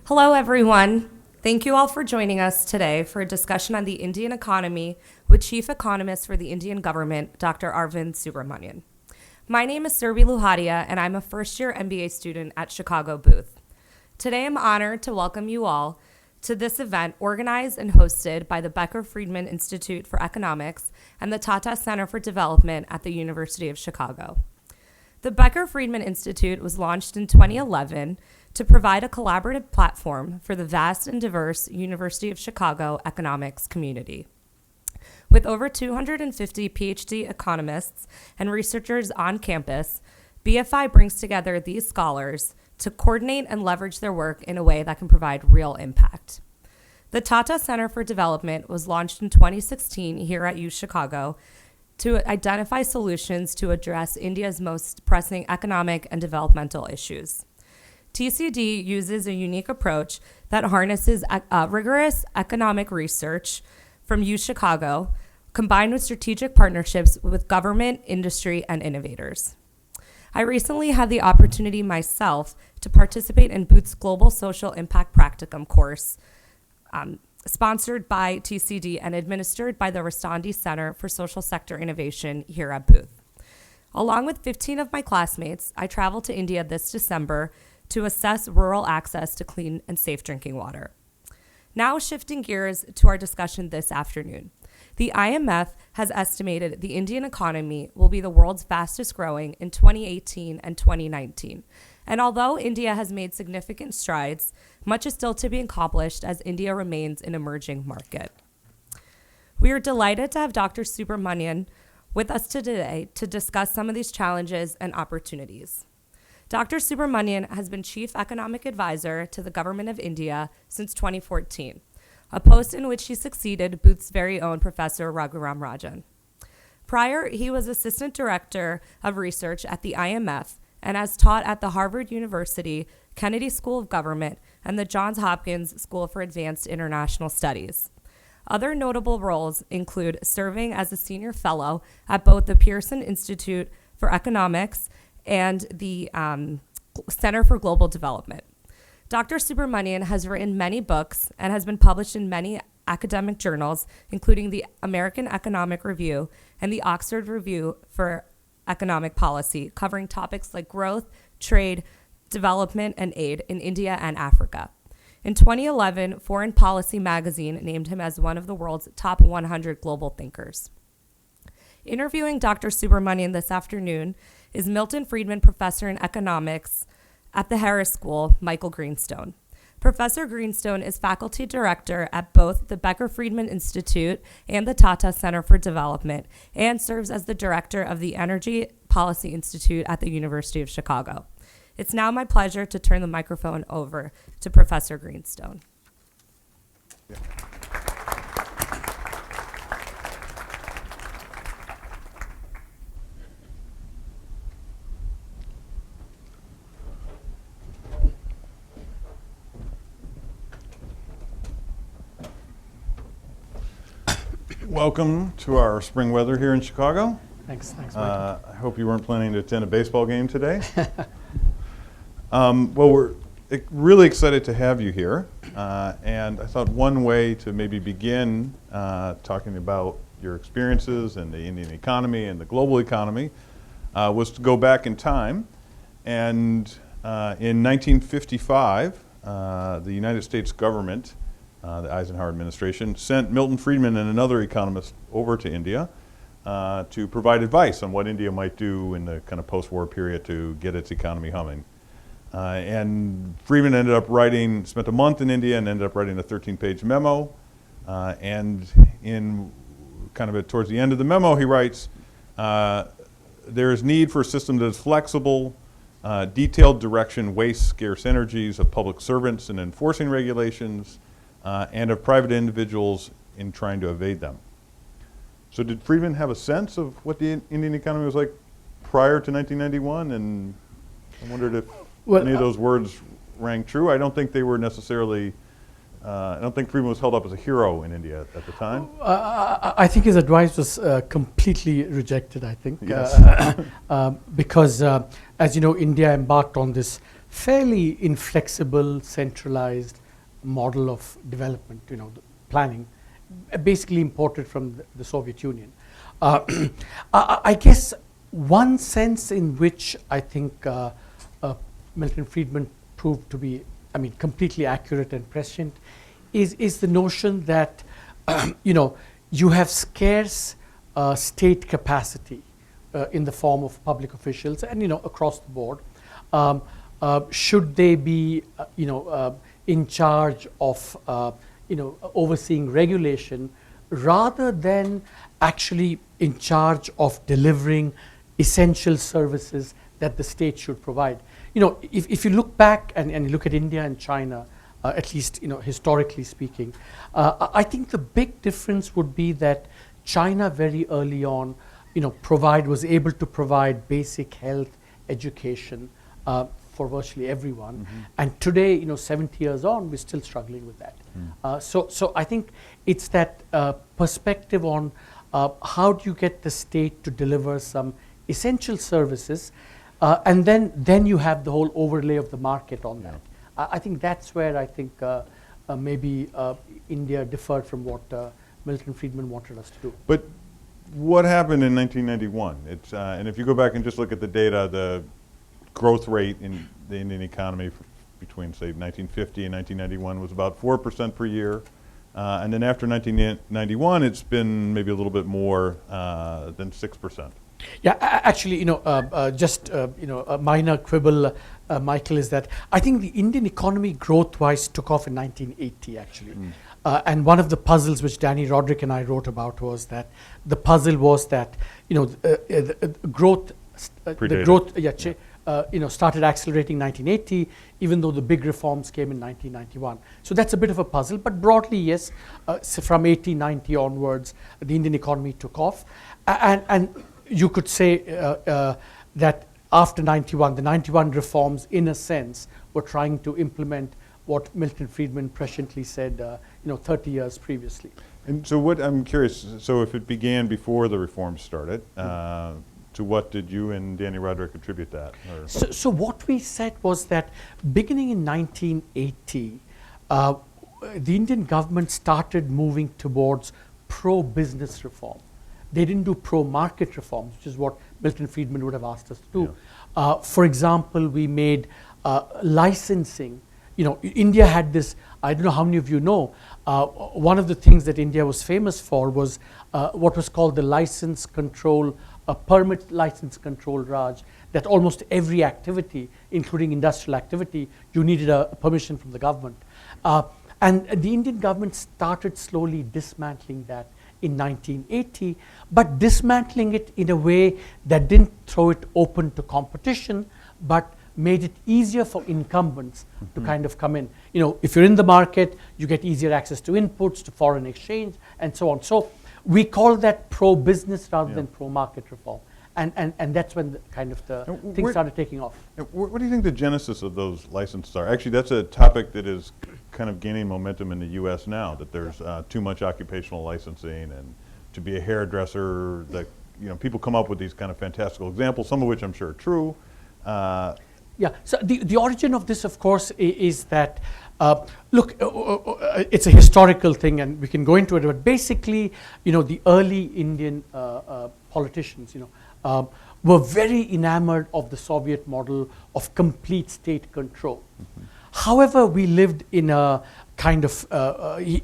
Hello, everyone. Thank you all for joining us today for a discussion on the Indian economy with Chief Economist for the Indian government, Dr. Arvind Subramanian. My name is Surbi Luhadia, and I'm a first-year MBA student at Chicago Booth. Today, I'm honored to welcome you all to this event organized and hosted by the Becker Friedman Institute for Economics and the Tata Center for Development at the University of Chicago. The Becker Friedman Institute was launched in 2011 to provide a collaborative platform for the vast and diverse University of Chicago economics community. With over 250 PhD economists and researchers on campus, BFI brings together these scholars to coordinate and leverage their work in a way that can provide real impact. The Tata Center for Development was launched in 2016 here at UChicago to identify solutions to address India's most pressing economic and developmental issues. TCD uses a unique approach that harnesses rigorous economic research from UChicago, combined with strategic partnerships with government, industry, and innovators. I recently had the opportunity myself to participate in Booth's Global Social Impact Practicum course, sponsored by TCD and administered by the Rastandi Center for Social Sector Innovation here at Booth. Along with 15 of my classmates, I traveled to India this December to assess rural access to clean and safe drinking water. Now shifting gears to our discussion this afternoon. The IMF has estimated the Indian economy will be the world's fastest growing in 2018 and 2019. And although India has made significant strides, much is still to be accomplished as India remains an emerging market. We are delighted to have Dr. Subramanian with us today to discuss some of these challenges and opportunities. Dr. Subramanian has been Chief Economic Advisor to the Government of India since 2014, a post in which he succeeded Booth's very own Professor Raghuram Rajan. Prior, he was Assistant Director of Research at the IMF and has taught at the Harvard University, Kennedy School of Government, and the Johns Hopkins School for Advanced International Studies. Other notable roles include serving as a senior fellow at both the Pearson Institute for Economics and the Center for Global Development. Dr. Subramanian has written many books and has been published in many academic journals, including the American Economic Review and the Oxford Review for Economic Policy, covering topics like growth, trade, development, and aid in India and Africa. In 2011, Foreign Policy magazine named him as one of the world's top 100 global thinkers. Interviewing Dr. Subramanian this afternoon is Milton Friedman Professor in Economics at the Harris School, Michael Greenstone. Professor Greenstone is faculty director at both the Becker Friedman Institute and the Tata Center for Development, and serves as the director of the Energy Policy Institute at the University of Chicago. It's now my pleasure to turn the microphone over to Professor Greenstone. Yeah. Welcome to our spring weather here in Chicago. Thanks, Michael. I hope you weren't planning to attend a baseball game today. Well, we're really excited to have you here. And I thought one way to maybe begin talking about your experiences in the Indian economy and the global economy was to go back in time. And in 1955, the United States government, the Eisenhower administration, sent Milton Friedman and another economist over to India to provide advice on what India might do in the kind of post-war period to get its economy humming. And Friedman ended up spent a month in India and ended up writing a 13-page memo. And in kind of towards the end of the memo, he writes, there is need for a system that is flexible, detailed direction wastes scarce energies of public servants in enforcing regulations, and of private individuals in trying to evade them. So did Friedman have a sense of what the Indian economy was like prior to 1991? And I wondered if any of those words rang true. I don't think they were necessarily, I don't think Friedman was held up as a hero in India at the time. I think his advice was completely rejected, I think. Yes. Because, as you know, India embarked on this fairly inflexible, centralized model of development, the planning, basically imported from the Soviet Union. I guess one sense in which I think Milton Friedman proved to be, completely accurate and prescient, is the notion that, you have scarce state capacity in the form of public officials and, across the board. Should they be, in charge of, overseeing regulation rather than actually in charge of delivering essential services that the state should provide. If you look back and you look at India and China, at least historically speaking, I think the big difference would be that China very early on, was able to provide basic health, education for virtually everyone, and today, 70 years on, we're still struggling with that. So I think it's that perspective on how do you get the state to deliver some essential services, and then you have the whole overlay of the market on that. I think that's where I think maybe India differed from what Milton Friedman wanted us to do. But what happened in 1991? And if you go back and just look at the data, the growth rate in the Indian economy between, say, 1950 and 1991 was about 4% per year. And then after 1991, it's been maybe a little bit more than 6%. Yeah, actually, just a minor quibble, Michael, is that I think the Indian economy growth-wise took off in 1980, actually. And one of the puzzles which Danny Roderick and I wrote about was that the puzzle was that the growth, started accelerating 1980, even though the big reforms came in 1991. So that's a bit of a puzzle, but broadly, yes, so from 80, 90 onwards, the Indian economy took off, and you could say that after 91, the 91 reforms, in a sense, were trying to implement what Milton Friedman presciently said, 30 years previously. And so what I'm curious, so if it began before the reforms started, to what did you and Danny Roderick attribute that? So what we said was that beginning in 1980, the Indian government started moving towards pro-business reform. They didn't do pro-market reforms, which is what Milton Friedman would have asked us to do. Yeah. For example, we made licensing. India had this, I don't know how many of you know, one of the things that India was famous for was what was called the license control, permit license control Raj, that almost every activity, including industrial activity, you needed a permission from the government. And the Indian government started slowly dismantling that in 1980, but dismantling it in a way that didn't throw it open to competition, but made it easier for incumbents to kind of come in. If you're in the market, you get easier access to inputs, to foreign exchange, and so on. So we call that pro-business rather than pro-market reform. And that's when the things started taking off. What do you think the genesis of those licenses are? Actually, that's a topic that is kind of gaining momentum in the U.S. now, that there's too much occupational licensing, and to be a hairdresser, that people come up with these kind of fantastical examples, some of which I'm sure are true. So the origin of this, of course, is that, look, it's a historical thing, and we can go into it, but basically, the early Indian politicians, were very enamored of the Soviet model of complete state control. However, we lived in a kind of,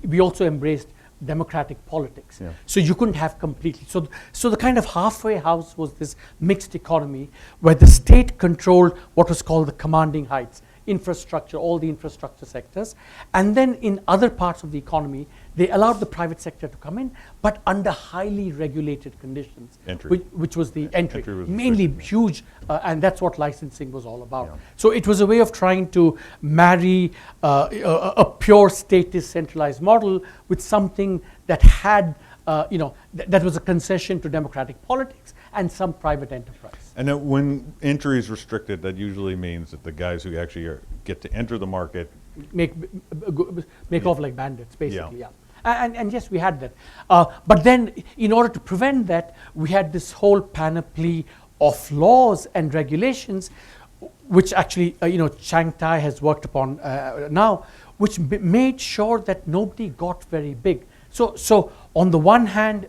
we also embraced democratic politics. So you couldn't have completely. So the kind of halfway house was this mixed economy where the state controlled what was called the commanding heights, infrastructure, all the infrastructure sectors. And then in other parts of the economy, they allowed the private sector to come in, but under highly regulated conditions, which was the entry was mainly huge, and that's what licensing was all about. So it was a way of trying to marry a pure statist centralized model with something that had, that was a concession to democratic politics and some private enterprise. And when entry is restricted, that usually means that the guys who actually get to enter the market make off like bandits, basically. And yes, we had that. But then, in order to prevent that, we had this whole panoply of laws and regulations, which actually Chiang Tai has worked upon now, which made sure that nobody got very big. So on the one hand,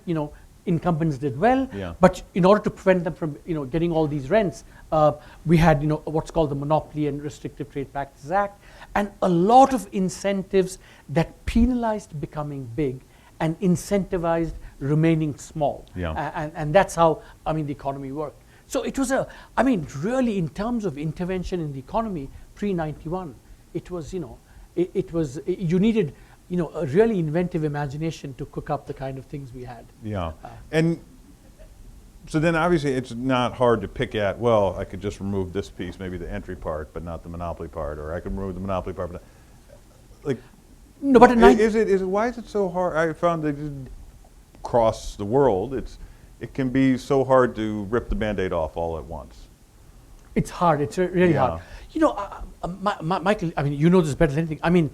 incumbents did well, Yeah. but in order to prevent them from getting all these rents, we had what's called the Monopoly and Restrictive Trade Practices Act, and a lot of incentives that penalized becoming big and incentivized remaining small. Yeah. And that's how the economy worked. So it was really in terms of intervention in the economy pre-91, it was you needed a really inventive imagination to cook up the kind of things we had. Yeah. And so then obviously it's not hard to pick at, well, I could just remove this piece, maybe the entry part, but not the monopoly part, or I could remove the monopoly part, but like, No, but why is it so hard? I found that across the world, it can be so hard to rip the Band-Aid off all at once. It's hard. It's really hard. Michael, you know this better than anything.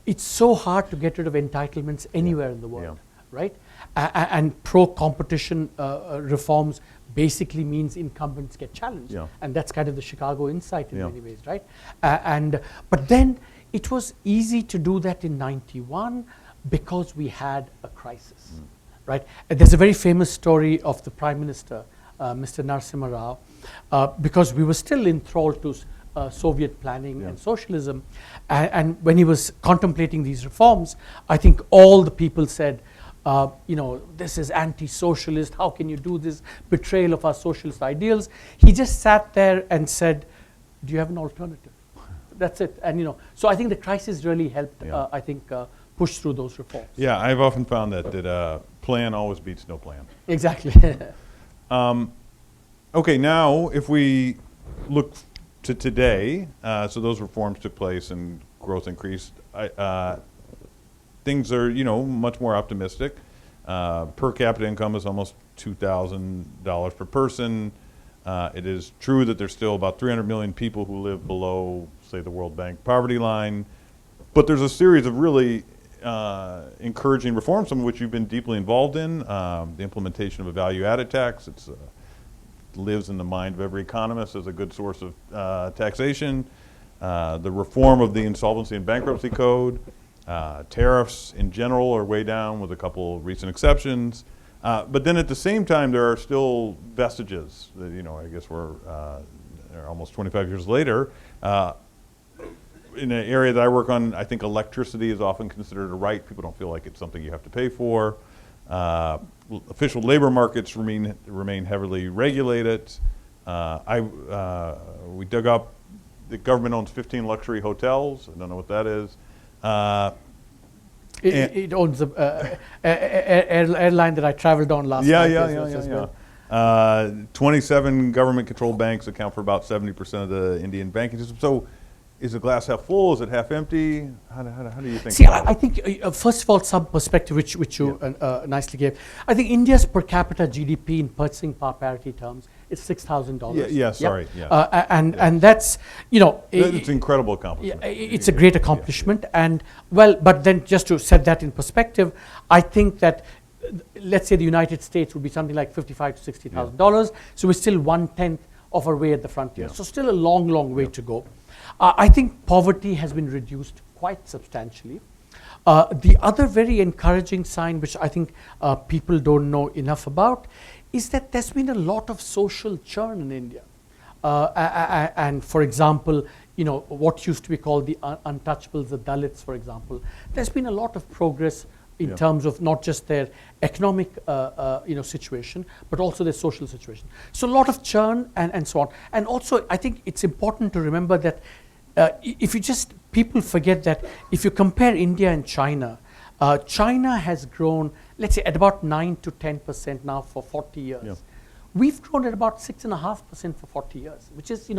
It's so hard to get rid of entitlements anywhere in the world, right? And pro-competition reforms basically means incumbents get challenged, and that's kind of the Chicago insight in many ways, right? But then it was easy to do that in '91 because we had a crisis, right? And there's a very famous story of the Prime Minister, Mr. Narasimha Rao, because we were still enthralled to Soviet planning and socialism, and when he was contemplating these reforms, I think all the people said, this is anti-socialist, how can you do this, betrayal of our socialist ideals. He just sat there and said, do you have an alternative? That's it. And so I think the crisis really helped, push through those reforms. Yeah, I've often found that plan always beats no plan. Exactly. Okay, now if we look to today, so those reforms took place and growth increased. Things are, much more optimistic. Per capita income is almost $2,000 per person. It is true that there's still about 300 million people who live below, say, the World Bank poverty line. But there's a series of really encouraging reforms, some of which you've been deeply involved in. The implementation of a value-added tax. It lives in the mind of every economist as a good source of taxation. The reform of the insolvency and bankruptcy code. Tariffs in general are way down with a couple recent exceptions. But then at the same time, there are still vestiges that, I guess we're almost 25 years later. In an area that I work on, I think electricity is often considered a right. People don't feel like it's something you have to pay for. Official labor markets remain heavily regulated. We dug up, the government owns 15 luxury hotels. I don't know what that is. It owns an airline that I traveled on last night. Yeah. 27 government-controlled banks account for about 70% of the Indian banking system. So, is the glass half full? Is it half empty? How do you think? See, I think first of all, some perspective which you nicely gave. I think India's per capita GDP in purchasing power parity terms is $6,000. Sorry. And that's it's an incredible accomplishment. It's a great accomplishment, and but then just to set that in perspective, I think that let's say the United States would be something like $55,000 to $60,000. So we're still 1/10 of our way at the frontier. So still a long way to go. I think poverty has been reduced quite substantially. The other very encouraging sign, which I think people don't know enough about, is that there's been a lot of social churn in India. And for example, what used to be called the untouchables, the Dalits, for example, there's been a lot of progress in terms of not just their economic situation, but also their social situation. So a lot of churn and so on. And also, I think it's important to remember that people forget that if you compare India and China, China has grown, let's say, at about 9 to 10% now for 40 years. Yeah. We've grown at about 6.5% for 40 years, which is,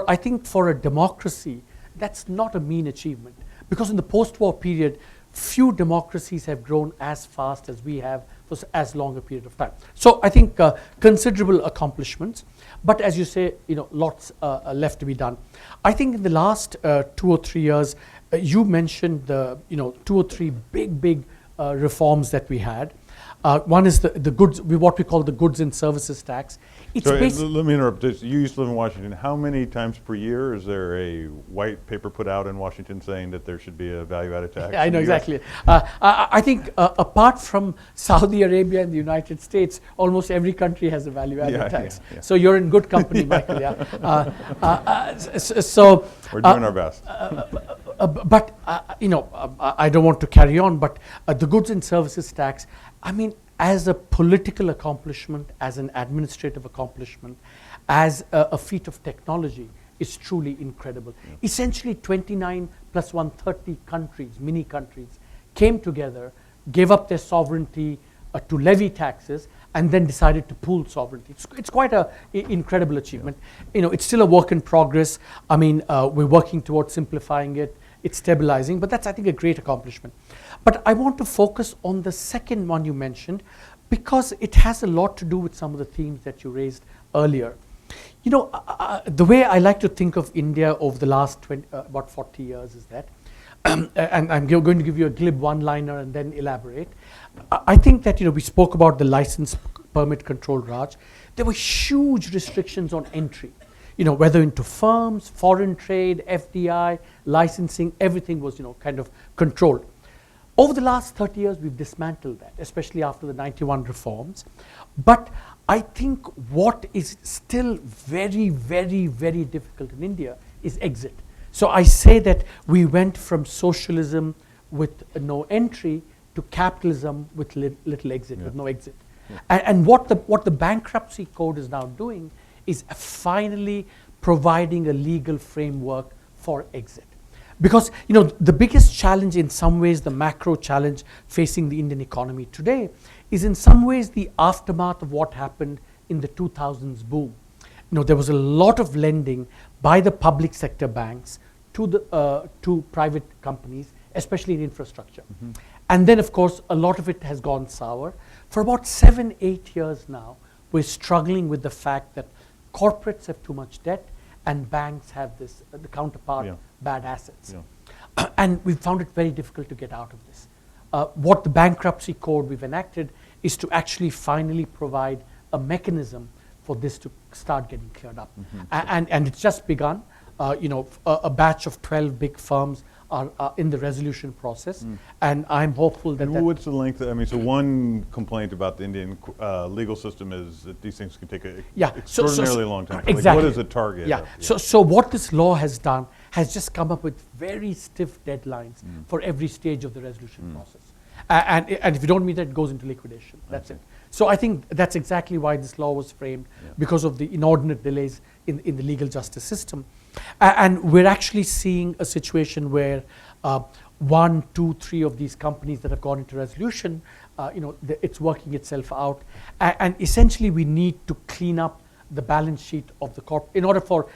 I think for a democracy, that's not a mean achievement. Because in the post-war period, few democracies have grown as fast as we have for as long a period of time. So I think considerable accomplishments, but as you say, lots left to be done. I think in the last 2 or 3 years, you mentioned the 2 or 3 big reforms that we had. One is the goods, what we call the goods and services tax. It's So basi- let me interrupt. You used to live in Washington. How many times per year is there a white paper put out in Washington saying that there should be a value-added tax? I in know the US? exactly. I think apart from Saudi Arabia and the United States, almost every country has a value-added Yeah, tax. yeah. So you're in good company, Michael. Yeah. So We're doing our best. but I don't want to carry on. But the goods and services tax, I mean, as a political accomplishment, as an administrative accomplishment, as a feat of technology, is truly incredible. Yeah. Essentially, 29 plus 130 countries, mini countries, came together, gave up their sovereignty to levy taxes, and then decided to pool sovereignty. It's quite an incredible achievement. It's still a work in progress. I mean, we're working towards simplifying it. It's stabilizing, but that's, I think, a great accomplishment. But I want to focus on the second one you mentioned, because it has a lot to do with some of the themes that you raised earlier. The way I like to think of India over the last about 40 years is that, and I'm going to give you a glib one-liner and then elaborate. I think that, we spoke about the license permit control Raj. There were huge restrictions on entry, whether into firms, foreign trade, FDI, licensing, everything was, kind of controlled. Over the last 30 years, we've dismantled that, especially after the 91 reforms. But I think what is still very, very, very difficult in India is exit. So I say that we went from socialism with no entry to capitalism with little exit, with no exit. Yeah. And what the bankruptcy code is now doing is finally providing a legal framework for exit. Because the biggest challenge, in some ways, the macro challenge facing the Indian economy today is in some ways the aftermath of what happened in the 2000s boom. There was a lot of lending by the public sector banks to private companies, especially in infrastructure. Mm-hmm. And then, of course, a lot of it has gone sour. For about 7-8 years now, we're struggling with the fact that corporates have too much debt and banks have the counterpart, bad assets. Yeah. And we've found it very difficult to get out of this. What the bankruptcy code we've enacted is to actually finally provide a mechanism for this to start getting cleared up. Mm-hmm. And it's just begun. A batch of 12 big firms are in the resolution process, and I'm hopeful that. And what's the length? So one complaint about the Indian legal system is that these things can take an extraordinarily long time. Exactly. What is the target? Yeah. So what this law has done has just come up with very stiff deadlines for every stage of the resolution process, and if you don't meet that, it goes into liquidation. That's it. So I think that's exactly why this law was framed, because of the inordinate delays in the legal justice system. And we're actually seeing a situation where 1, 2, 3 of these companies that have gone into resolution, it's working itself out. And essentially we need to clean up the balance sheet of the corp in order for,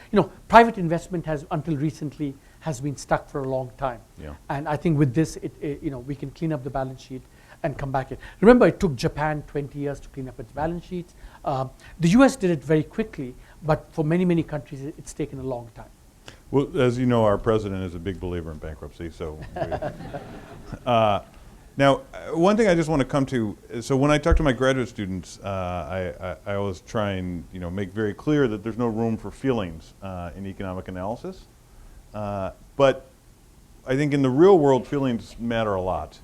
private investment has until recently has been stuck for a long time. Yeah. And I think with this, we can clean up the balance sheet and come back in. Remember, it took Japan 20 years to clean up its balance sheets. The US did it very quickly, but for many, many countries, it's taken a long time. Well, as you know, our president is a big believer in bankruptcy. So, now, one thing I just want to come to. So, when I talk to my graduate students, I always try and make very clear that there's no room for feelings in economic analysis. But I think in the real world, feelings matter a lot.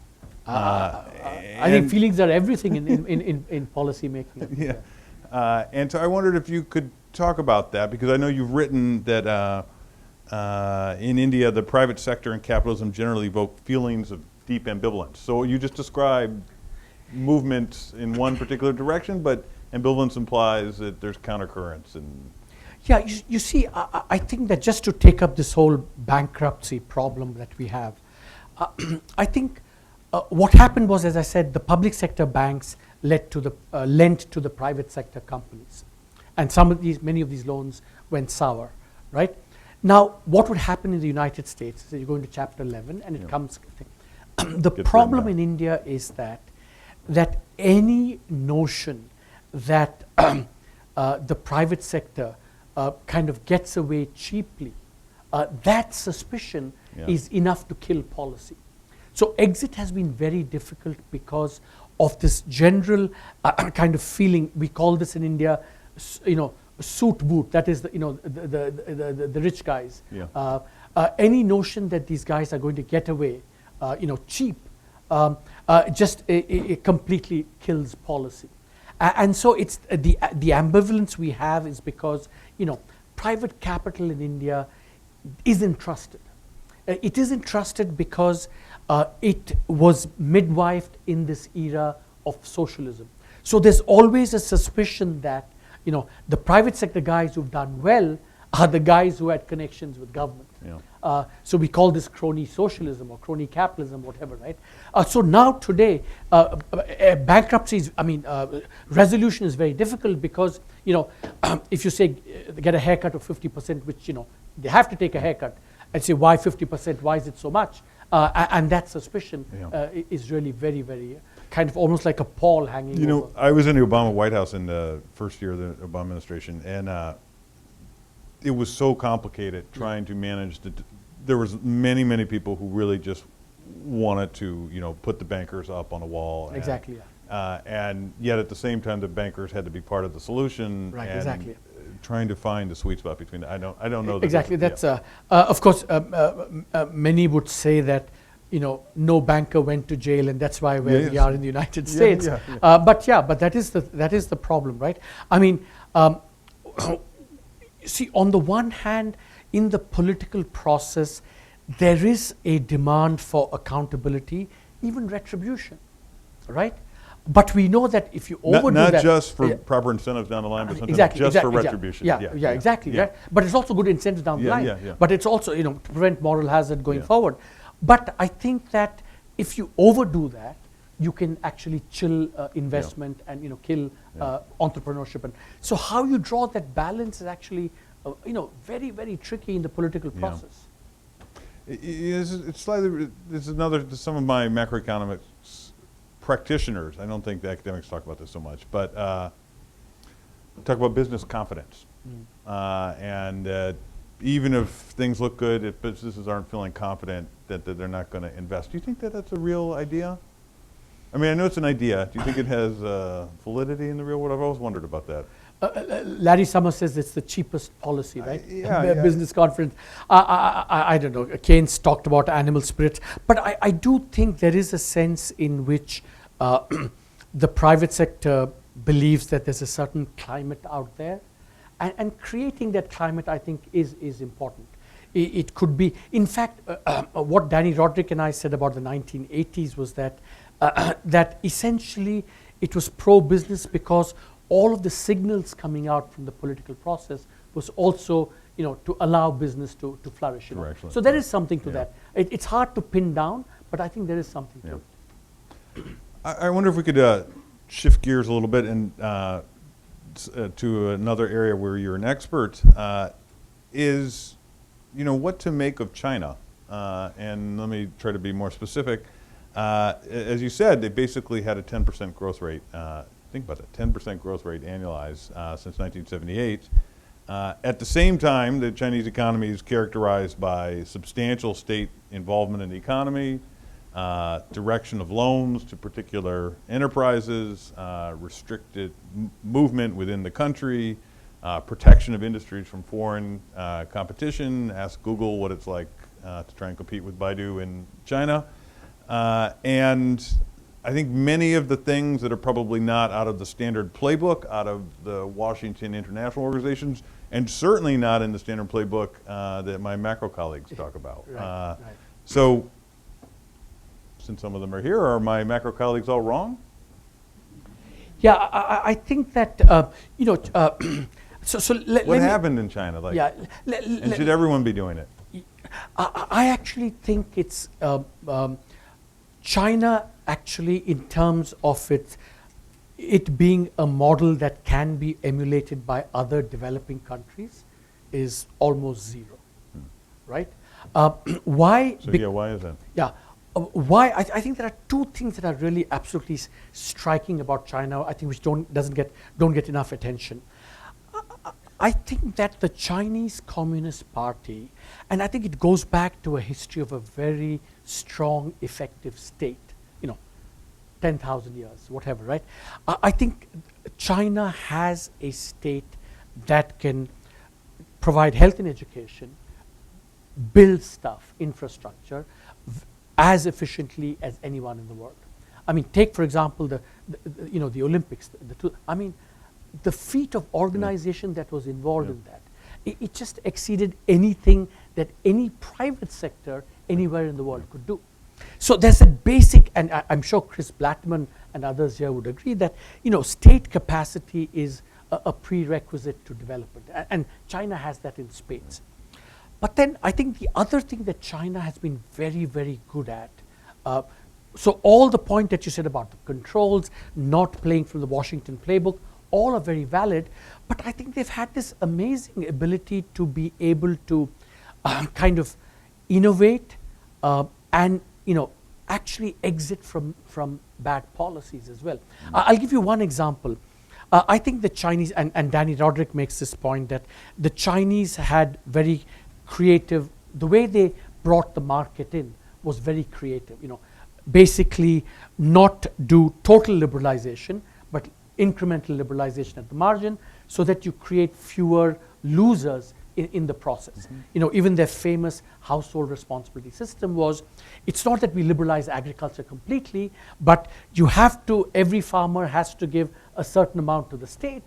I think feelings are everything in policy making. Yeah. And so I wondered if you could talk about that, because I know you've written that in India, the private sector and capitalism generally evoke feelings of deep ambivalence. So you just described movements in one particular direction, but ambivalence implies that there's countercurrents. And yeah, you see, I think that just to take up this whole bankruptcy problem that we have, I think what happened was, as I said, the public sector banks lent to the private sector companies. And many of these loans went sour, right? Now, what would happen in the United States is you go into Chapter 11 and it comes. The problem in India is that any notion that the private sector kind of gets away cheaply, that suspicion is enough to kill policy. So exit has been very difficult because of this general kind of feeling. We call this in India suit boot. That is the rich guys. Yeah. Any notion that these guys are going to get away, cheap, just completely kills policy. And so it's the ambivalence we have is because private capital in India isn't trusted. It isn't trusted because it was midwifed in this era of socialism. So there's always a suspicion that the private sector guys who've done well are the guys who had connections with government. Yeah. So we call this crony socialism or crony capitalism, whatever, right? So now today, bankruptcies, resolution is very difficult because, if you say get a haircut of 50%, which, they have to take a haircut, and say why 50%, why is it so much? And that suspicion is really very, very kind of almost like a pall hanging over. I was in the Obama White House in the first year of the Obama administration, and it was so complicated trying to manage there was many people who really just wanted to put the bankers up on a wall. Exactly. And yet at the same time the bankers had to be part of the solution. Right. And exactly. Trying to find the sweet spot between I don't know exactly. That's of course many would say that no banker went to jail, and that's why we are in the United States. But that is the problem, right? I mean, see, on the one hand, in the political process, there is a demand for accountability, even retribution, right? But we know that if you overdo not that, just for proper incentives down the line, but sometimes exactly, for retribution. Exactly. Right? But it's also good incentives down the line. Yeah. But it's also to prevent moral hazard going forward. But I think that if you overdo that, you can actually chill investment and kill entrepreneurship. And so how you draw that balance is actually very, very tricky in the political process. It's slightly. Some of my macroeconomics practitioners. I don't think the academics talk about this so much, but talk about business confidence, and even if things look good, if businesses aren't feeling confident that they're not going to invest. Do you think that that's a real idea? I mean, I know it's an idea. Do you think it has validity in the real world? I've always wondered about that. Larry Summers says it's the cheapest policy, right? Business confidence. I don't know. Keynes talked about animal spirits, but I do think there is a sense in which the private sector believes that there's a certain climate out there, and creating that climate, I think, is important. It could be, in fact, what Danny Roderick and I said about the 1980s was that that essentially it was pro-business because all of the signals coming out from the political process was also, to allow business to flourish. So there is something to that. It's hard to pin down, but I think there is something to it. I wonder if we could shift gears a little bit and to another area where you're an expert, is what to make of China. And let me try to be more specific. As you said, they basically had a 10% growth rate. Think about it, 10% growth rate annualized since 1978. At the same time, the Chinese economy is characterized by substantial state involvement in the economy, direction of loans to particular enterprises, restricted movement within the country, protection of industries from foreign competition. Ask Google what it's like to try and compete with Baidu in China. And I think many of the things that are probably not out of the standard playbook, out of the Washington International Organizations, and certainly not in the standard playbook that my macro colleagues talk about. Right. So, since some of them are here, are my macro colleagues all wrong? Yeah, I think that, what happened in China? And should everyone be doing it? I actually think it's China actually, in terms of it being a model that can be emulated by other developing countries, is almost zero, right? Why? Why is that? Yeah, why? I think there are two things that are really absolutely striking about China. I think which don't get enough attention. I think that the Chinese Communist Party, and I think it goes back to a history of a very strong, effective state. 10,000 years, whatever, right? I think China has a state that can provide health and education, build stuff, infrastructure, as efficiently as anyone in the world. I mean, take for example the Olympics. The feat of organization that was involved in that, it just exceeded anything that any private sector anywhere in the world could do. So there's a basic, and I'm sure Chris Blattman and others here would agree that state capacity is a prerequisite to development, and China has that in spades. But then I think the other thing that China has been very, very good at, so all the point that you said about the controls, not playing from the Washington playbook, all are very valid, but I think they've had this amazing ability to be able to kind of innovate and actually exit from bad policies as well. I'll give you one example. I think the Chinese, and Danny Roderick makes this point, that the Chinese had very creative, the way they brought the market in was very creative. Basically not do total liberalization, but incremental liberalization at the margin, so that you create fewer losers in the process. Even their famous household responsibility system was, it's not that we liberalize agriculture completely, but you have to, every farmer has to give a certain amount to the state.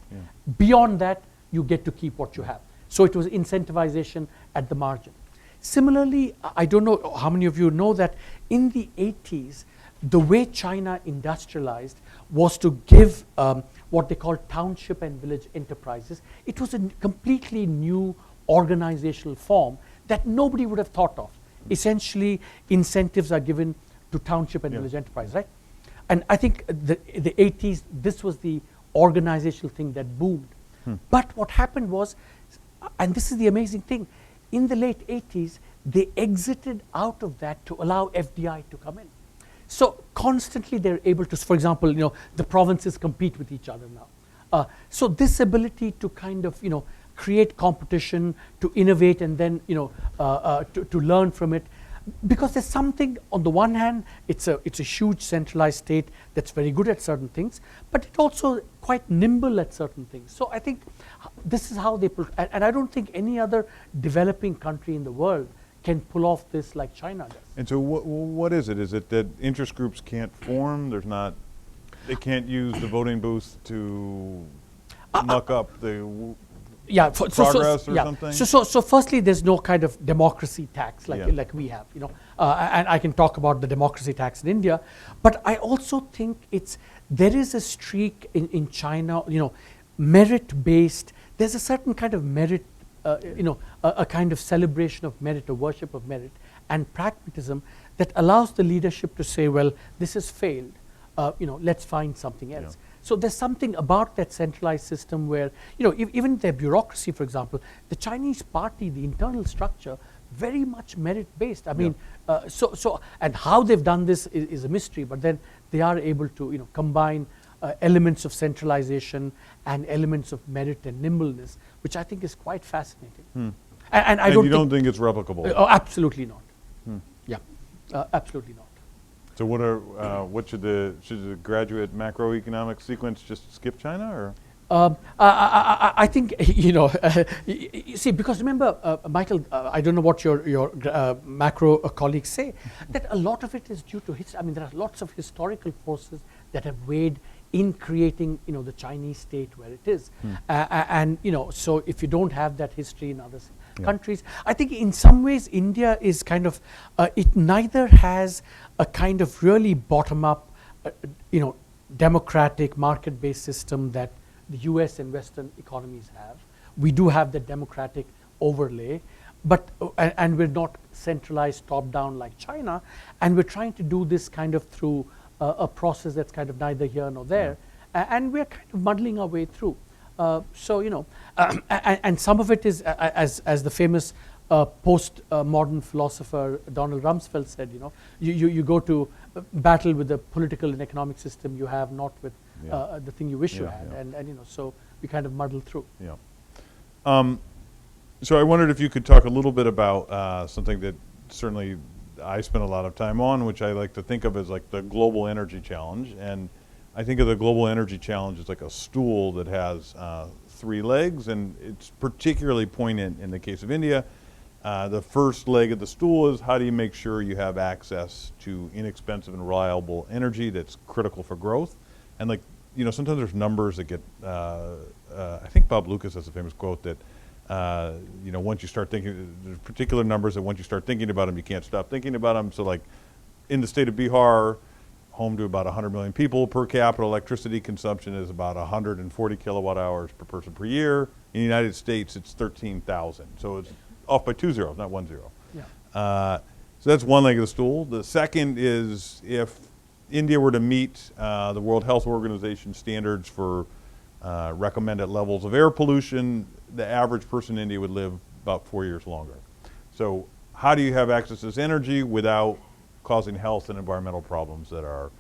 Beyond that, you get to keep what you have. So it was incentivization at the margin. Similarly, I don't know how many of you know that in the 80s, the way China industrialized was to give what they call township and village enterprises. It was a completely new organizational form that nobody would have thought of. Essentially, incentives are given to township and village enterprise, right? And I think the 80s, this was the organizational thing that boomed. But what happened was, and this is the amazing thing, in the late 80s, they exited out of that to allow FDI to come in. So constantly they're able to, for example, the provinces compete with each other now. So this ability to kind of, create competition, to innovate, and then, to learn from it, because there's something, on the one hand, it's a huge centralized state that's very good at certain things, but it's also quite nimble at certain things. So I think this is how they pull, and I don't think any other developing country in the world can pull off this like China does. And so what is it? Is it that interest groups can't form? They can't use the voting booth to muck up the progress or something? So firstly, there's no kind of democracy tax like we have, and I can talk about the democracy tax in India, but I also think there is a streak in China, merit-based. There's a certain kind of merit, a kind of celebration of merit, a worship of merit, and pragmatism that allows the leadership to say, well, this has failed, let's find something else. So there's something about that centralized system where, even their bureaucracy, for example, the Chinese party, the internal structure, very much merit-based. I mean, and how they've done this is a mystery, but then they are able to, combine elements of centralization and elements of merit and nimbleness, which I think is quite fascinating. And you don't think it's replicable? Oh, absolutely not. Absolutely not. So what should the graduate macroeconomic sequence just skip China, or? I think you see, because remember, Michael, I don't know what your macro colleagues say, that a lot of it is due to history. I mean, there are lots of historical forces that have weighed in creating the Chinese state where it is, and so if you don't have that history in other countries, I think in some ways India is kind of it neither has a kind of really bottom-up, democratic market-based system that the US and Western economies have. We do have the democratic overlay, but and we're not centralized top-down like China, and we're trying to do this kind of through a process that's kind of neither here nor there, and we're kind of muddling our way through. And some of it is, as the famous post-modern philosopher Donald Rumsfeld said, you go to battle with the political and economic system you have, not with the thing you wish you had, and so we kind of muddle through. So I wondered if you could talk a little bit about something that certainly I spend a lot of time on, which I like to think of as like the global energy challenge. And I think of the global energy challenge as like a stool that has 3 legs, and it's particularly poignant in the case of India. The first leg of the stool is how do you make sure you have access to inexpensive and reliable energy that's critical for growth. And like, you know, sometimes there's numbers that get, I think Bob Lucas has a famous quote that, you know, once you start thinking, there's particular numbers that once you start thinking about them, you can't stop thinking about them. So like in the state of Bihar, home to about 100 million people, per capita electricity consumption is about 140 kilowatt hours per person per year. In the United States, it's 13,000. So it's off by 2 zeros, not 1 zero. Yeah. So that's one leg of the stool. The second is if India were to meet the World Health Organization standards for recommended levels of air pollution, the average person in India would live about 4 years longer. So how do you have access to this energy without causing health and environmental problems that are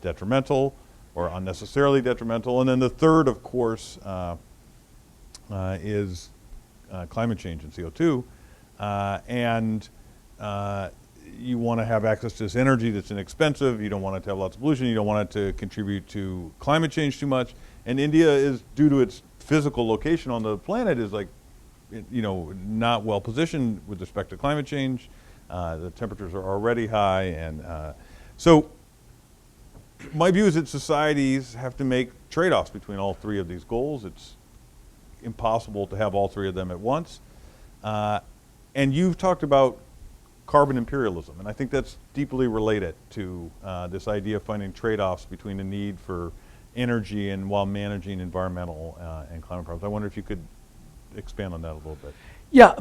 detrimental or unnecessarily detrimental? And then the third, of course, is climate change and CO2. You want to have access to this energy that's inexpensive. You don't want it to have lots of pollution. You don't want it to contribute to climate change too much. And India is, due to its physical location on the planet, is like, you know, not well positioned with respect to climate change. The temperatures are already high, and so my view is that societies have to make trade-offs between all 3 of these goals. It's impossible to have all 3 of them at once. And you've talked about carbon imperialism, and I think that's deeply related to this idea of finding trade-offs between the need for energy and while managing environmental and climate problems. I wonder if you could expand on that a little bit. Yeah,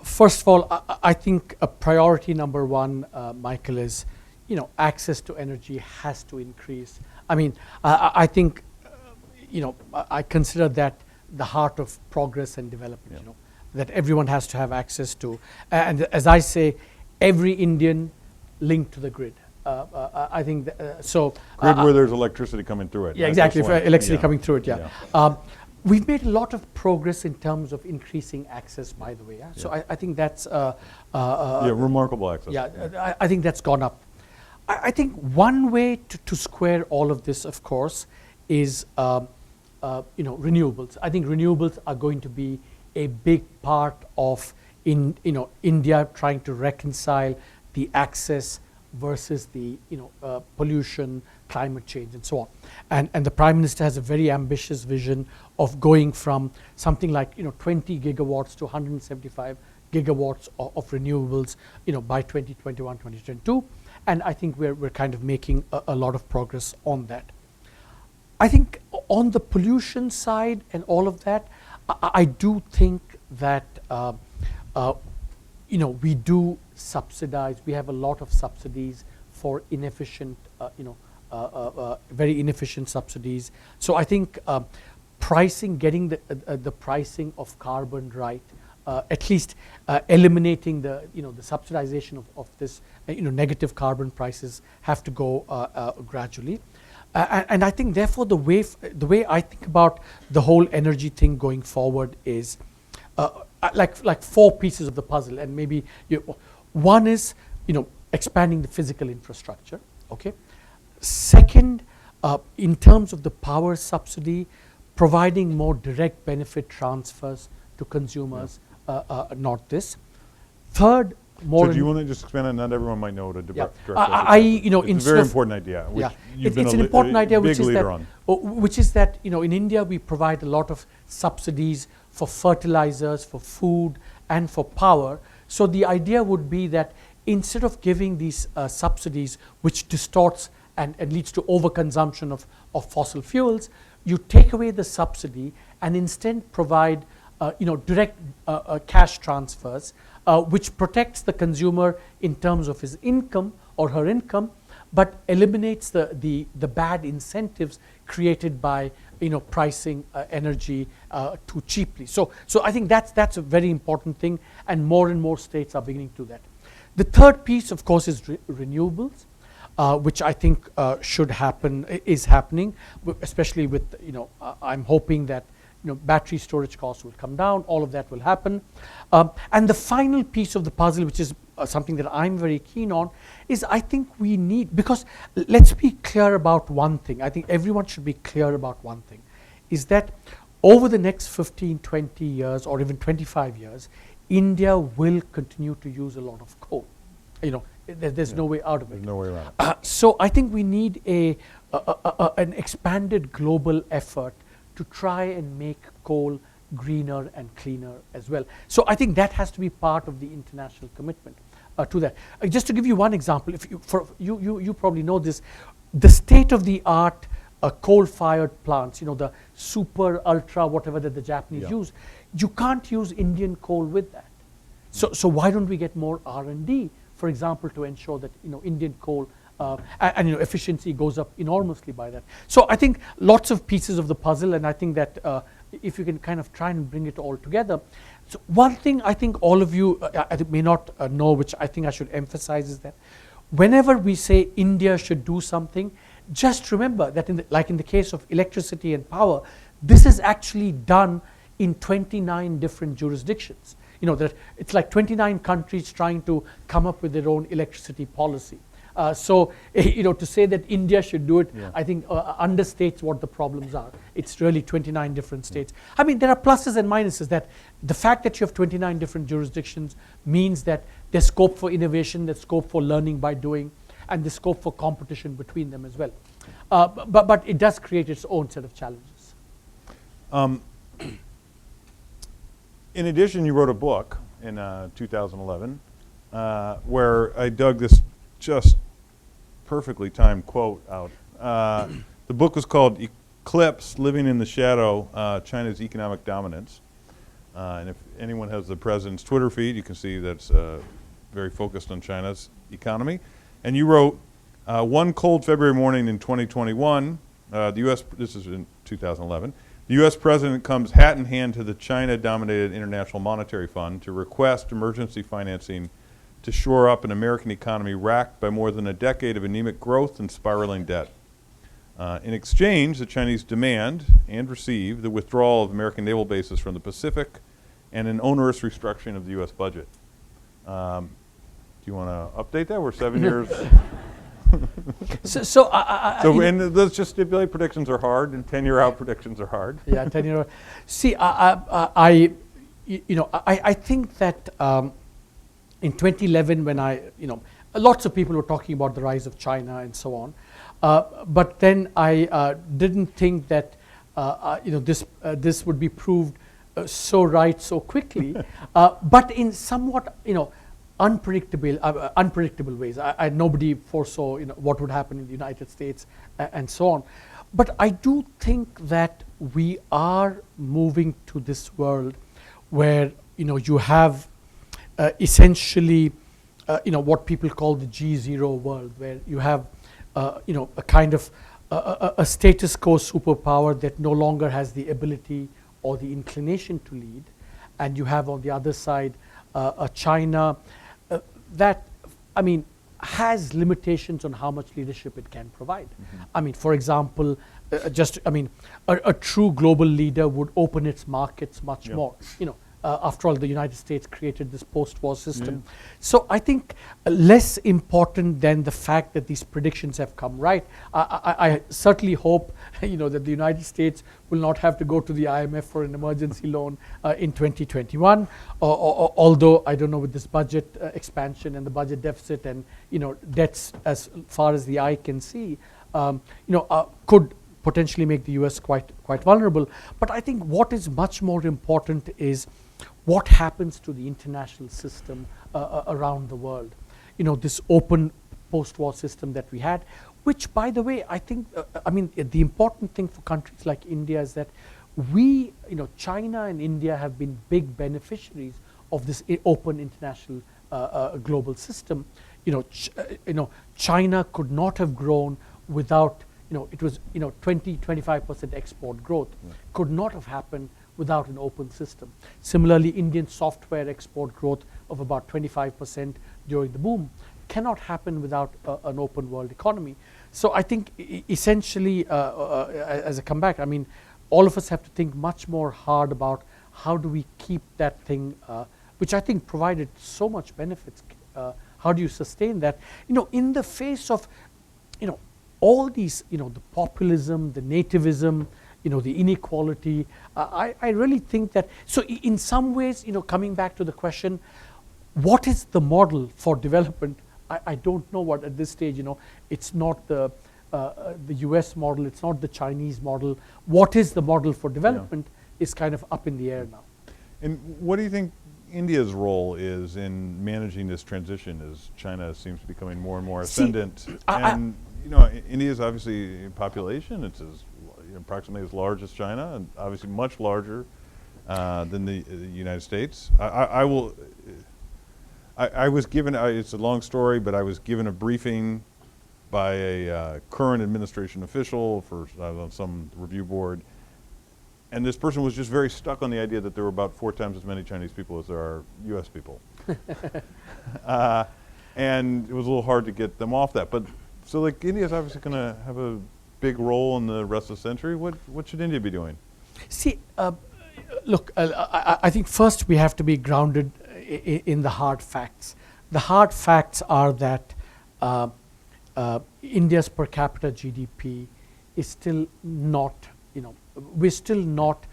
first of all, I think a priority number 1, Michael, is, you know, access to energy has to increase. I mean, I think, you know, I consider that the heart of progress and development, you know, that everyone has to have access to. And as I say, every Indian linked to the grid. I think so. Grid where there's electricity coming through it. Yeah, exactly, electricity yeah. coming through it, yeah. We've made a lot of progress in terms of increasing access, by the way. Yeah? So I think that's remarkable access. Yeah, I think that's gone up. I think one way to square all of this, of course, is you know, renewables. I think renewables are going to be a big part of India trying to reconcile the access versus the pollution, climate change, and so on. And the Prime Minister has a very ambitious vision of going from something like 20 gigawatts to 175 gigawatts of renewables by 2021, 2022. And I think we're kind of making a lot of progress on that. I think on the pollution side and all of that, I do think that we do subsidize. We have a lot of subsidies for inefficient, very inefficient subsidies. So I think pricing, getting the pricing of carbon right, at least eliminating the the subsidization of this negative carbon prices have to go gradually. And I think therefore the way I think about the whole energy thing going forward is like four pieces of the puzzle, and maybe one is expanding the physical infrastructure. Okay. Second, in terms of the power subsidy, providing more direct benefit transfers to consumers, not this. Third, more. So do you want to just expand on that? Not everyone might know what a direct. It's a very important idea. Which you've been it's an important idea, big leader on. Which is that in India we provide a lot of subsidies for fertilizers, for food, and for power. So the idea would be that instead of giving these subsidies, which distorts and leads to overconsumption of fossil fuels, you take away the subsidy and instead provide direct cash transfers, which protects the consumer in terms of his income or her income, but eliminates the bad incentives created by pricing energy too cheaply. So I think that's a very important thing, and more states are beginning to do that. The third piece, of course, is renewables, which I think should happen, is happening, especially with I'm hoping that battery storage costs will come down. All of that will happen, and the final piece of the puzzle, which is something that I'm very keen on, is I think we need, because let's be clear about one thing. I think everyone should be clear about one thing, is that over the next 15, 20 years, or even 25 years, India will continue to use a lot of coal. There's no way out of it. There's no way around it. So I think we need an expanded global effort to try and make coal greener and cleaner as well. So I think that has to be part of the international commitment to that. Just to give you one example, if you probably know this, the state-of-the-art coal-fired plants, the super, ultra, whatever that the Japanese use, you can't use Indian coal with that. So why don't we get more R&D, for example, to ensure that Indian coal and efficiency goes up enormously by that. So I think lots of pieces of the puzzle, and I think that if you can kind of try and bring it all together. So one thing I think all of you may not know, which I think I should emphasize, is that whenever we say India should do something, just remember that in the case of electricity and power, this is actually done in 29 different jurisdictions. That it's like 29 countries trying to come up with their own electricity policy. So to say that India should do it, I think understates what the problems are. It's really 29 different states. I mean, there are pluses and minuses. That the fact that you have 29 different jurisdictions means that there's scope for innovation, there's scope for learning by doing, and there's scope for competition between them as well. But it does create its own set of challenges. In addition, you wrote a book in 2011 where I dug this just perfectly timed quote out. The book was called Eclipse, Living in the Shadow, China's Economic Dominance. And if anyone has the president's Twitter feed, you can see that's very focused on China's economy. And you wrote, one cold February morning in 2021, the U.S., this is in 2011, the U.S. president comes hat in hand to the China-dominated International Monetary Fund to request emergency financing to shore up an American economy racked by more than a decade of anemic growth and spiraling debt. In exchange, the Chinese demand and receive the withdrawal of American naval bases from the Pacific and an onerous restructuring of the U.S. budget. Do you want to update that? We're 7 years. And let's just stipulate predictions are hard, and 10-year out predictions are hard. Yeah, 10-year. See, I think that in 2011, when lots of people were talking about the rise of China and so on, but then I didn't think that this would be proved so right so quickly, but in somewhat unpredictable ways. Nobody foresaw what would happen in the United States and so on. But I do think that we are moving to this world where you have essentially what people call the G0 world, where you have a kind of a status quo superpower that no longer has the ability or the inclination to lead, and you have on the other side a China that, has limitations on how much leadership it can provide. For example, a true global leader would open its markets much more. After all, the United States created this post-war system. So I think less important than the fact that these predictions have come right. I certainly hope that the United States will not have to go to the IMF for an emergency loan in 2021. Although I don't know, with this budget expansion and the budget deficit and debts as far as the eye can see, could potentially make the US quite vulnerable. But I think what is much more important is what happens to the international system around the world. This open post-war system that we had, which, by the way, I think, the important thing for countries like India is that we, China and India have been big beneficiaries of this open international global system. China could not have grown without, it was 20-25% export growth, could not have happened without an open system. Similarly, Indian software export growth of about 25% during the boom cannot happen without an open world economy. So I think essentially, as a comeback, all of us have to think much more hard about how do we keep that thing, which I think provided so much benefits, How do you sustain that? In the face of, all these, the populism, the nativism, the inequality. I really think that. So in some ways, coming back to the question, what is the model for development? I don't know what at this stage. It's not the U.S. model. It's not the Chinese model. What is the model for development is kind of up in the air now. And what do you think India's role is in managing this transition as China seems to be becoming more and more ascendant? And India is obviously in population, it's approximately as large as China, and obviously much larger than the United States. I was given, it's a long story, but I was given a briefing by a current administration official for on some review board. And this person was just very stuck on the idea that there were about 4 times as many Chinese people as there are US people. And it was a little hard to get them off that. But so like India's obviously going to have a big role in the rest of the century. What should India be doing? See, look, I think first we have to be grounded in the hard facts. The hard facts are that India's per capita GDP is still not, we're still not,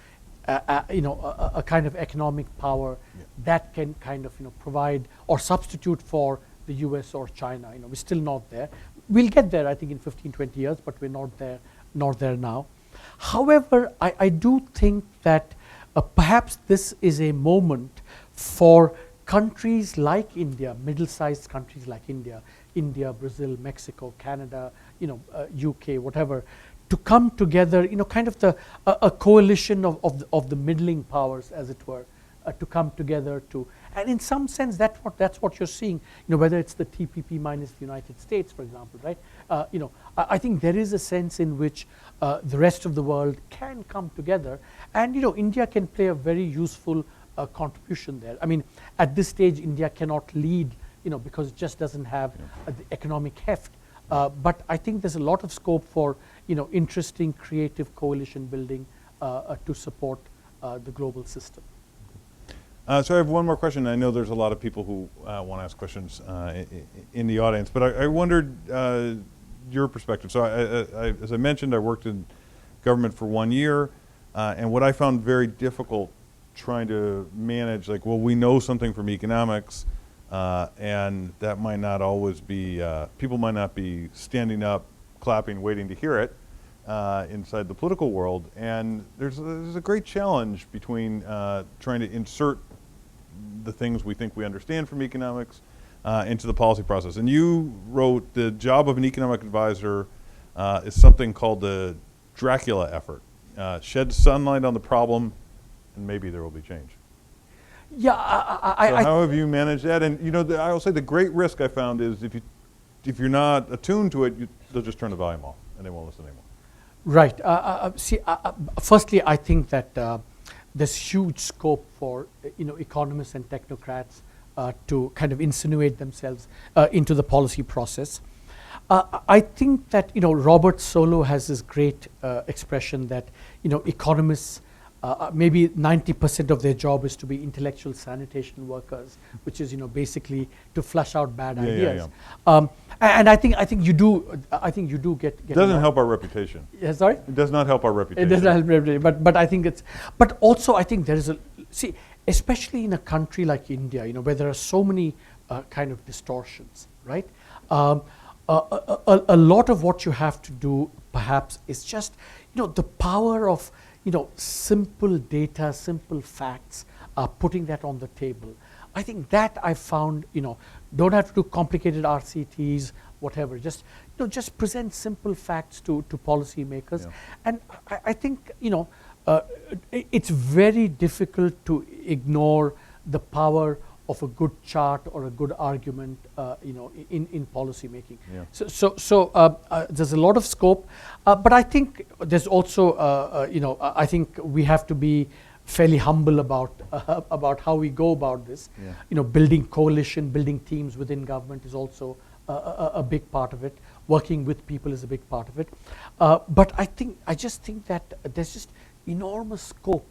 a kind of economic power that can kind of, provide or substitute for the US or China. We're still not there. We'll get there, I think, in 15, 20 years, but we're not there now. However, I do think that perhaps this is a moment for countries like India, middle-sized countries like India, Brazil, Mexico, Canada, UK, whatever, to come together, kind of a coalition of the middling powers, as it were, to come together and in some sense that's what you're seeing, whether it's the TPP minus the United States, for example, right? I think there is a sense in which the rest of the world can come together, and India can play a very useful contribution there. I mean, at this stage, India cannot lead, because it just doesn't have the economic heft. But I think there's a lot of scope for, interesting, creative coalition building to support the global system. So I have one more question. I know there's a lot of people who want to ask questions in the audience, but I wondered your perspective. So as I mentioned, I worked in government for 1 year, and what I found very difficult trying to manage, like, well, we know something from economics, and that might not always be, people might not be standing up, clapping, waiting to hear it inside the political world. And there's a great challenge between trying to insert the things we think we understand from economics into the policy process. And you wrote the job of an economic advisor is something called the Dracula effort. Shed sunlight on the problem, and maybe there will be change. Yeah, so how have you managed that? And I will say the great risk I found is if you're not attuned to it, they'll just turn the volume off and they won't listen anymore. Right. See, firstly, I think that there's huge scope for economists and technocrats to kind of insinuate themselves into the policy process. I think that Robert Solow has this great expression that economists. Maybe 90% of their job is to be intellectual sanitation workers, which is basically to flush out bad ideas. And I think you do. I think you do get. It doesn't help our reputation. Yeah, sorry. It does not help our reputation. It doesn't help reputation, but I think it's. But also, I think there is especially in a country like India, where there are so many kind of distortions, right? A lot of what you have to do, perhaps, is just the power of simple data, simple facts, putting that on the table. I think that I found, don't have to do complicated RCTs, whatever. Just present simple facts to policymakers. Yeah. And I think, it's very difficult to ignore the power of a good chart or a good argument, in policy making. Yeah. So there's a lot of scope, but I think there's also, I think we have to be fairly humble about how we go about this. Yeah. Building coalition, building teams within government is also a big part of it. Working with people is a big part of it. But I just think that there's just enormous scope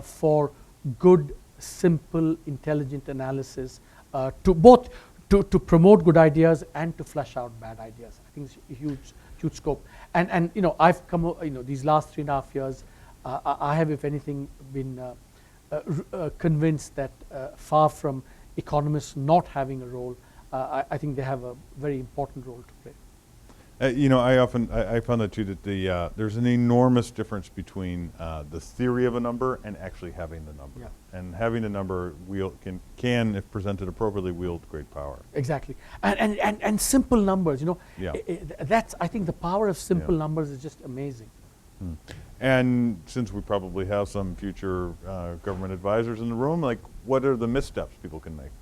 for good, simple, intelligent analysis to both to promote good ideas and to flush out bad ideas. I think it's a huge scope. And you know, I've come, you know, these last 3.5 years, I have, if anything, been convinced that far from economists not having a role, I think they have a very important role to play. You know, I found that too, that there's an enormous difference between the theory of a number and actually having the number. Yeah. And having the number can, if presented appropriately, wield great power. Exactly. And simple numbers, you know. Yeah. That's, I think the power of simple numbers is just amazing. And since we probably have some future government advisors in the room, like, what are the missteps people can make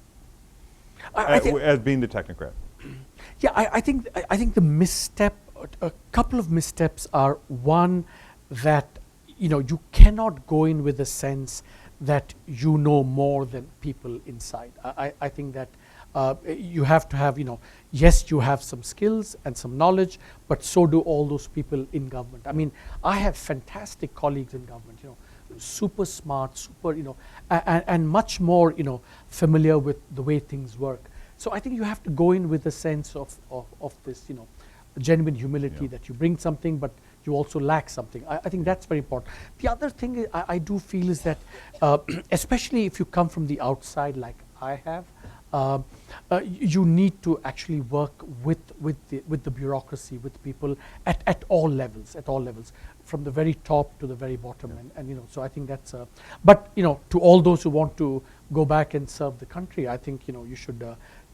as being the technocrat? Yeah, I think the misstep, a couple of missteps are, one, that you know, you cannot go in with a sense that you know more than people inside. I think that you have to have, you know, yes, you have some skills and some knowledge, but so do all those people in government. I mean, I have fantastic colleagues in government, you know, super smart, super, you know, and much more, you know, familiar with the way things work. So I think you have to go in with a sense of this, you know, genuine humility, that you bring something, but you also lack something. I think that's very important. The other thing I do feel is that, especially if you come from the outside like I have, you need to actually work with the bureaucracy, with people at all levels, from the very top to the very bottom, and you know. So I think that's. But you know, to all those who want to go back and serve the country, I think, you know, you should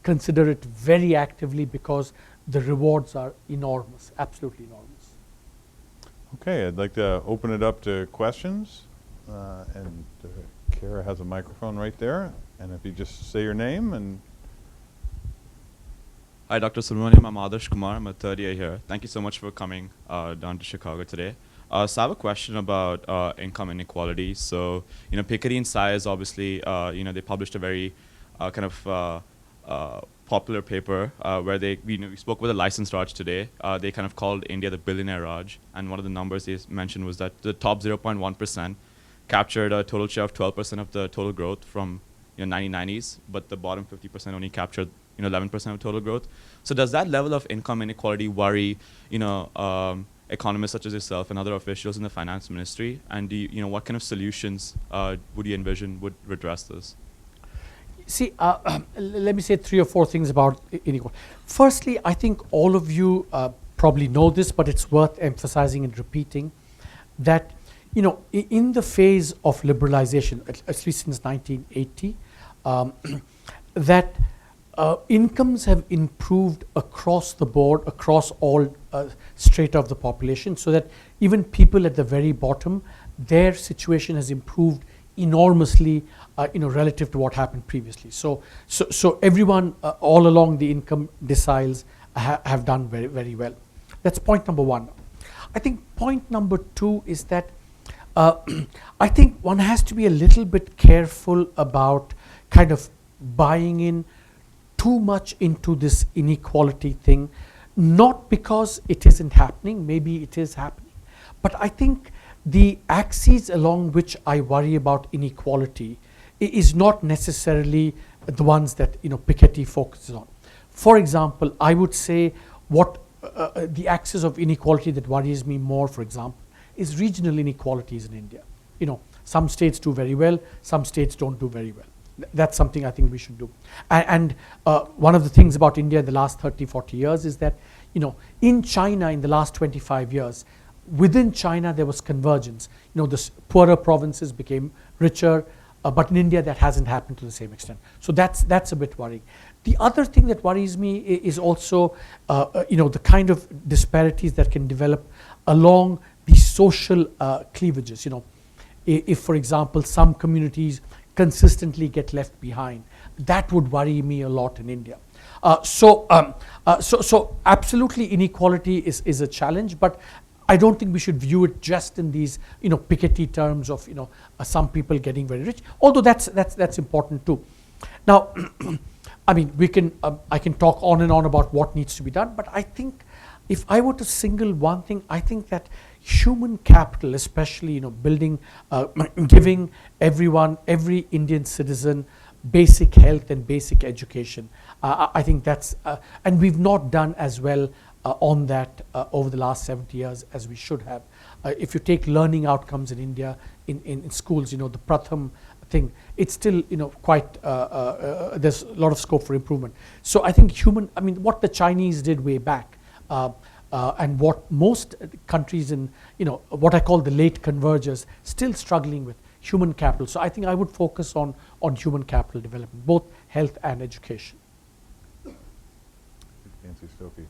consider it very actively, because the rewards are enormous, absolutely enormous. Okay, I'd like to open it up to questions, and Kara has a microphone right there, and if you just say your name and. Hi, Dr. Subramanian. I'm Adarsh Kumar. I'm a third year here. Thank you so much for coming down to Chicago today. So I have a question about income inequality. So, you know, Piketty and Sayers, obviously, you know, they published a very kind of popular paper where they, you know, we spoke with a licensed Raj today. They kind of called India the billionaire Raj, and one of the numbers they mentioned was that the top 0.1% captured a total share of 12% of the total growth from, you know, 1990s, but the bottom 50% only captured, you know, 11% of total growth. So does that level of income inequality worry, you know, economists such as yourself and other officials in the finance ministry? And do you know, what kind of solutions would you envision would redress this? See, let me say 3 or 4 things about inequality. Firstly, I think all of you probably know this, but it's worth emphasizing and repeating that, you know, in the phase of liberalization, at least since 1980, that incomes have improved across the board, across all strata of the population, so that even people at the very bottom, their situation has improved enormously, you know, relative to what happened previously. So everyone all along the income deciles have done very, very well. That's point number 1. I think point number 2 is that I think one has to be a little bit careful about kind of buying in too much into this inequality thing, not because it isn't happening, maybe it is happening, but I think the axes along which I worry about inequality is not necessarily the ones that, you know, Piketty focuses on. For example, I would say what the axis of inequality that worries me more, for example, is regional inequalities in India. You know, some states do very well, some states don't do very well. That's something I think we should do. And one of the things about India in the last 30, 40 years is that, you know, in China in the last 25 years, within China there was convergence. You know, the poorer provinces became richer, but in India that hasn't happened to the same extent. So that's a bit worrying. The other thing that worries me is also, you know, the kind of disparities that can develop along the social cleavages. You know, if for example some communities consistently get left behind, that would worry me a lot in India. So absolutely inequality is a challenge, but I don't think we should view it just in these, you know, Piketty terms of, you know, some people getting very rich, although that's important too. Now, I mean, we can I can talk on and on about what needs to be done, but I think if I were to single one thing, I think that human capital, especially, you know, building, giving everyone, every Indian citizen basic health and basic education. I think that's, and we've not done as well on that over the last 70 years as we should have. If you take learning outcomes in India, in schools, the Pratham thing, it's still, quite, there's a lot of scope for improvement. So I think what the Chinese did way back, and what most countries in, what I call the late convergers, still struggling with human capital. So I think I would focus on human capital development, both health and education. Nancy Stokey.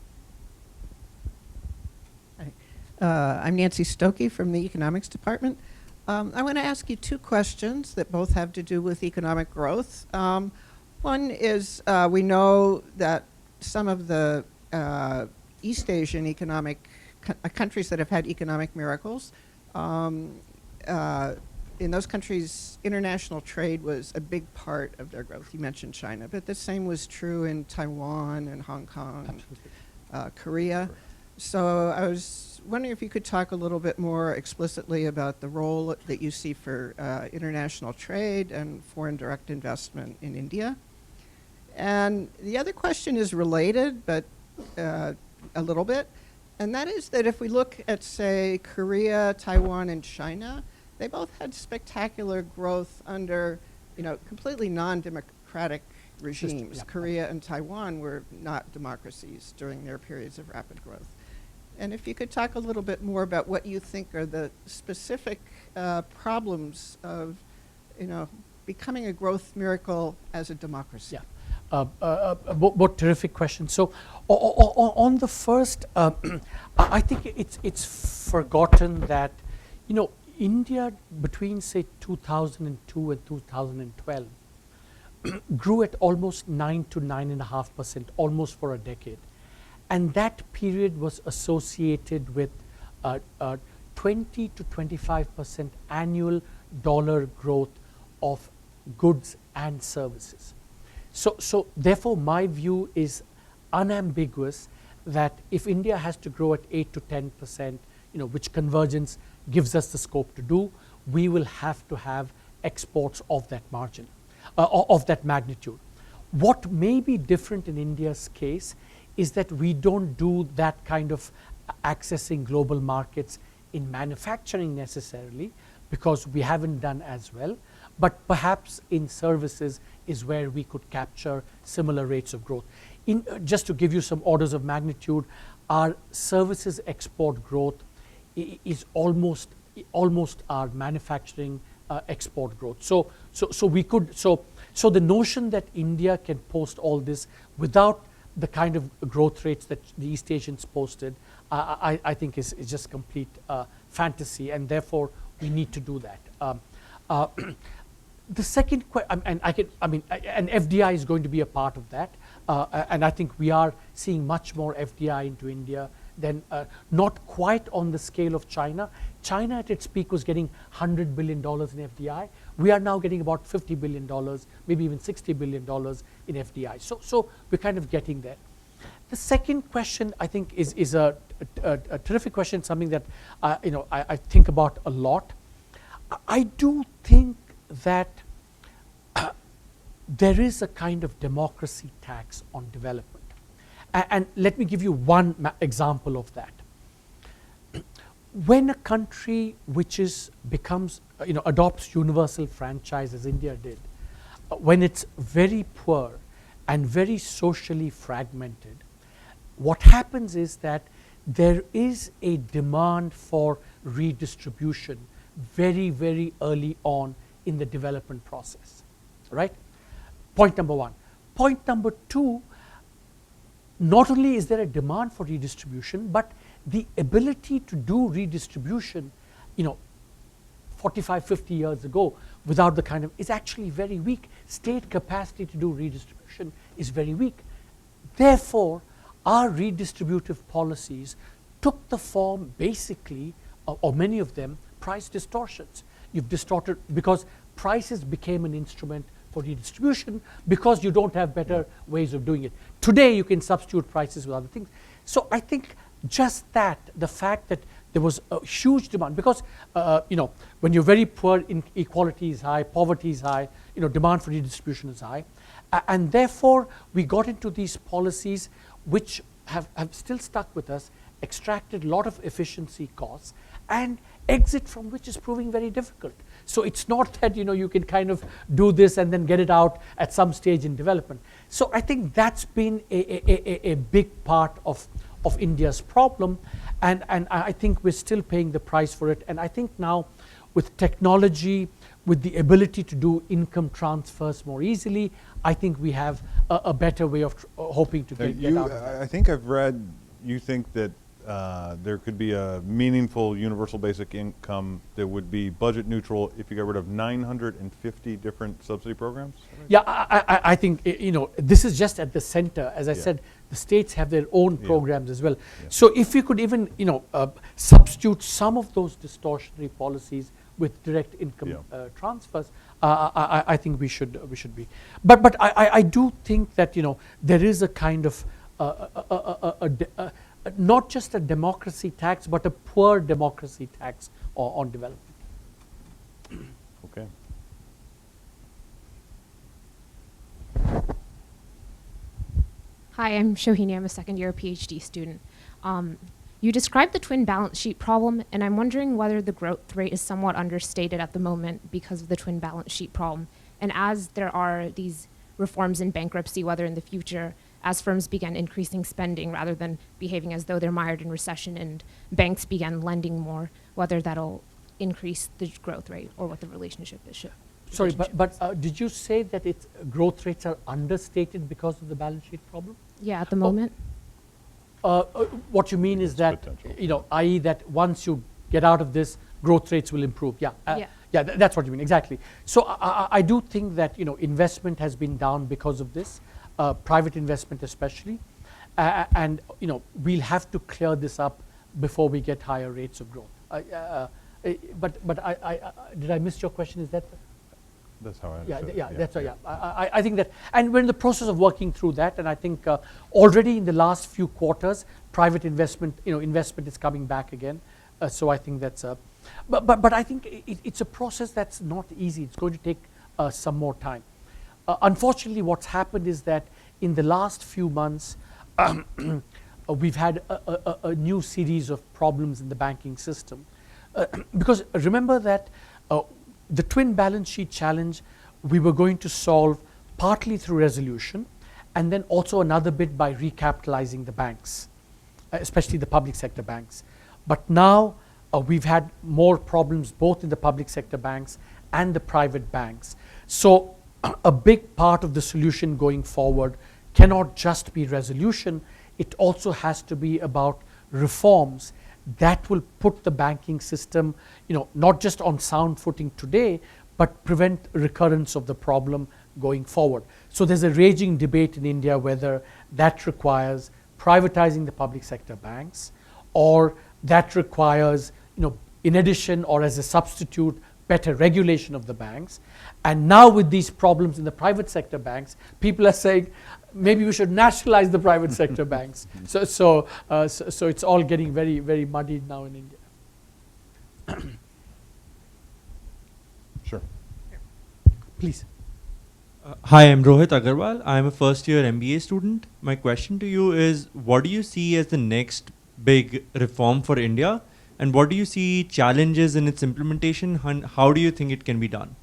I'm Nancy Stokey from the Economics Department. I want to ask you two questions that both have to do with economic growth. One is we know that some of the East Asian countries that have had economic miracles, in those countries, international trade was a big part of their growth. You mentioned China, but the same was true in Taiwan and Hong Kong, Korea. So I was wondering if you could talk a little bit more explicitly about the role that you see for international trade and foreign direct investment in India. And the other question is related, but a little bit, and that is that if we look at, say, Korea, Taiwan, and China, they both had spectacular growth under, completely non-democratic regimes. Yeah. Korea and Taiwan were not democracies during their periods of rapid growth. And if you could talk a little bit more about what you think are the specific problems of, becoming a growth miracle as a democracy. Yeah. Both terrific questions. So on the first, I think it's forgotten that, India between, say, 2002 and 2012 grew at almost 9 to 9.5%, almost for a decade. And that period was associated with 20 to 25% annual dollar growth of goods and services. So therefore, my view is unambiguous that if India has to grow at 8 to 10%, which convergence gives us the scope to do, we will have to have exports of that margin, of that magnitude. What may be different in India's case is that we don't do that kind of accessing global markets in manufacturing necessarily, because we haven't done as well, but perhaps in services is where we could capture similar rates of growth. Just to give you some orders of magnitude, our services export growth is almost our manufacturing export growth. So the notion that India can post all this without the kind of growth rates that the East Asians posted, I think is just complete fantasy, and therefore we need to do that. The second question, and FDI is going to be a part of that, and I think we are seeing much more FDI into India than, not quite on the scale of China. China at its peak was getting $100 billion in FDI. We are now getting about $50 billion, maybe even $60 billion in FDI. So we're kind of getting there. The second question, I think, is a terrific question, something that I think about a lot. I do think that there is a kind of democracy tax on development. And let me give you one example of that. When a country which adopts universal franchise, as India did, when it's very poor and very socially fragmented, what happens is that there is a demand for redistribution very, very early on in the development process, right? Point number one. Point number two, not only is there a demand for redistribution, but the ability to do redistribution, 45, 50 years ago, without the kind of, is actually very weak. State capacity to do redistribution is very weak. Therefore, our redistributive policies took the form, basically, or many of them, price distortions. You've distorted, because prices became an instrument for redistribution, because you don't have better ways of doing it. Today, you can substitute prices with other things. So I think just that, the fact that there was a huge demand, because when you're very poor, inequality is high, poverty is high, demand for redistribution is high. And therefore, we got into these policies which have still stuck with us, extracted a lot of efficiency costs, and exit from which is proving very difficult. So it's not that you can kind of do this and then get it out at some stage in development. So I think that's been a big part of India's problem, and I think we're still paying the price for it. And I think now with technology, with the ability to do income transfers more easily, I think we have a better way of hoping to get out of that. I think I've read you think that there could be a meaningful universal basic income that would be budget neutral if you got rid of 950 different subsidy programs? Yeah, I think this is just at the center. As I said, the states have their own programs as well. Yeah. So if we could even substitute some of those distortionary policies with direct income transfers, I think we should be. But I do think that there is a kind of not just a democracy tax, but a poor democracy tax on development. Okay. Hi, I'm Shohini. I'm a second-year PhD student. You described the twin balance sheet problem, and I'm wondering whether the growth rate is somewhat understated at the moment because of the twin balance sheet problem. And as there are these reforms in bankruptcy, whether in the future, as firms began increasing spending rather than behaving as though they're mired in recession, and banks began lending more, whether that'll increase the growth rate or what the relationship is. Sorry, but did you say that its growth rates are understated because of the balance sheet problem? Yeah, at the moment. What you mean is that, potential. i.e. that once you get out of this, growth rates will improve. Yeah, that's what you mean, exactly. So I do think that investment has been down because of this, private investment especially, and we'll have to clear this up before we get higher rates of growth. But did I miss your question? Is that? That's how I understood it. That's right. Yeah, I think that, and we're in the process of working through that, and I think already in the last few quarters, private investment, investment is coming back again. So I think that's but I think it's a process that's not easy. It's going to take some more time. Unfortunately, what's happened is that in the last few months, we've had a new series of problems in the banking system, because remember that. The twin balance sheet challenge we were going to solve partly through resolution, and then also another bit by recapitalizing the banks, especially the public sector banks. But now we've had more problems both in the public sector banks and the private banks. So a big part of the solution going forward cannot just be resolution, it also has to be about reforms that will put the banking system, not just on sound footing today, but prevent recurrence of the problem going forward. So there's a raging debate in India whether that requires privatizing the public sector banks, or that requires, in addition or as a substitute, better regulation of the banks. And now with these problems in the private sector banks, people are saying, maybe we should nationalize the private sector banks. So it's all getting very, very muddied now in India. Sure. Please. Hi, I'm Rohit Agarwal. I'm a first-year MBA student. My question to you is, what do you see as the next big reform for India? And what do you see challenges in its implementation? And how do you think it can be done?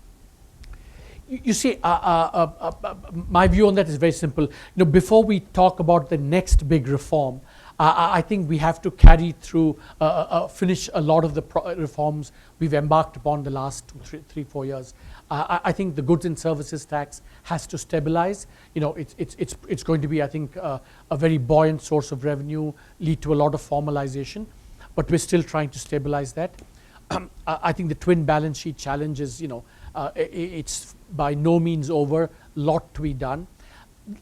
You see, my view on that is very simple. Before we talk about the next big reform, I think we have to carry through, finish a lot of the reforms we've embarked upon the last 3-4 years. I think the goods and services tax has to stabilize. It's going to be, I think, a very buoyant source of revenue, lead to a lot of formalization, but we're still trying to stabilize that. I think the twin balance sheet challenge is, it's by no means over, lot to be done.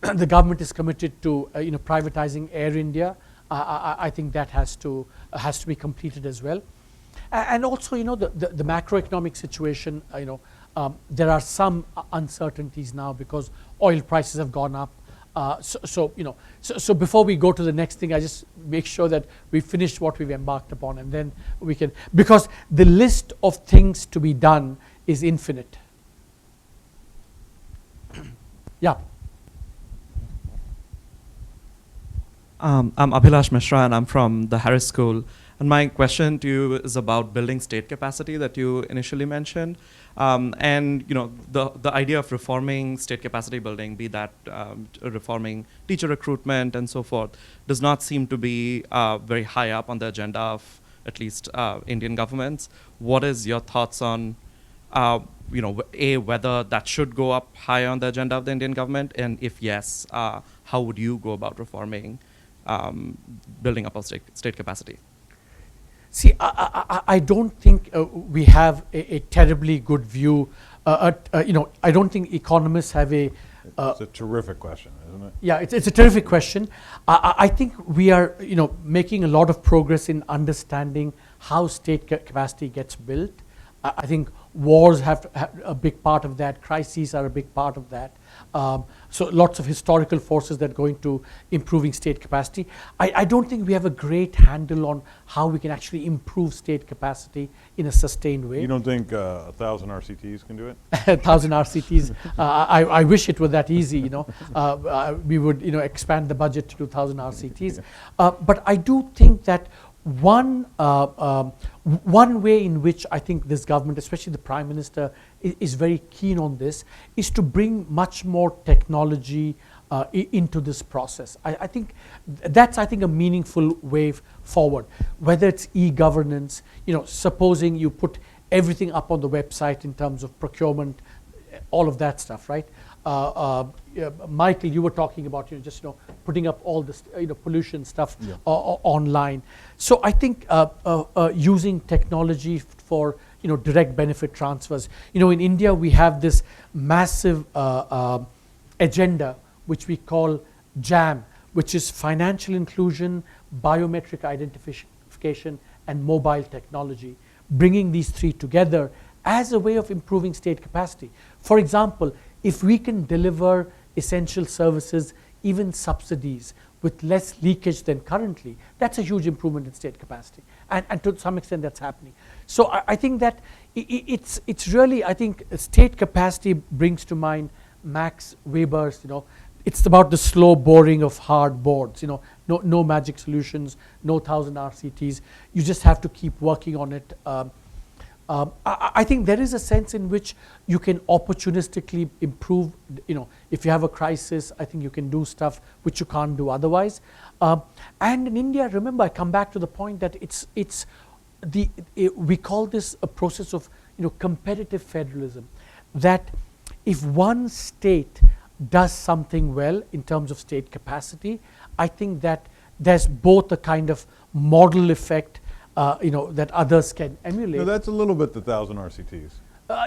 The government is committed to privatizing Air India. I think that has to be completed as well. And also, the macroeconomic situation, there are some uncertainties now because oil prices have gone up. So before we go to the next thing, I just make sure that we finish what we've embarked upon, and then we can, because the list of things to be done is infinite. Yeah. I'm Abhilash Mishra, and I'm from the Harris School. And my question to you is about building state capacity that you initially mentioned. And the idea of reforming state capacity building, be that reforming teacher recruitment and so forth, does not seem to be very high up on the agenda of at least Indian governments. What is your thoughts on, whether that should go up high on the agenda of the Indian government, and if yes, how would you go about reforming, building up our state capacity? See, I don't think we have a terribly good view. I don't think economists have a. It's a terrific question, isn't it? Yeah, it's a terrific question. I think we are, making a lot of progress in understanding how state capacity gets built. I think wars have a big part of that. Crises are a big part of that. So lots of historical forces that go into improving state capacity. I don't think we have a great handle on how we can actually improve state capacity in a sustained way. You don't think 1,000 RCTs can do it? 1,000 RCTs. I wish it were that easy. We would expand the budget to 2,000 RCTs. But I do think that one way in which I think this government, especially the Prime Minister, is very keen on this, is to bring much more technology into this process. I think that's a meaningful way forward. Whether it's e-governance, supposing you put everything up on the website in terms of procurement, all of that stuff, right? Michael, you were talking about just putting up all this pollution stuff online. So I think using technology for direct benefit transfers. In India we have this massive agenda which we call JAM, which is financial inclusion, biometric identification, and mobile technology. Bringing these three together as a way of improving state capacity. For example, if we can deliver essential services, even subsidies, with less leakage than currently, that's a huge improvement in state capacity. And to some extent that's happening. So I think that it's really, I think state capacity brings to mind Max Weber's, it's about the slow boring of hard boards, no magic solutions, no 1,000 RCTs. You just have to keep working on it. I think there is a sense in which you can opportunistically improve. If you have a crisis, I think you can do stuff which you can't do otherwise. And in India, remember, I come back to the point that we call this a process of competitive federalism. That if one state does something well in terms of state capacity, I think that there's both a kind of model effect that others can emulate. No, that's a little bit the 1,000 RCTs.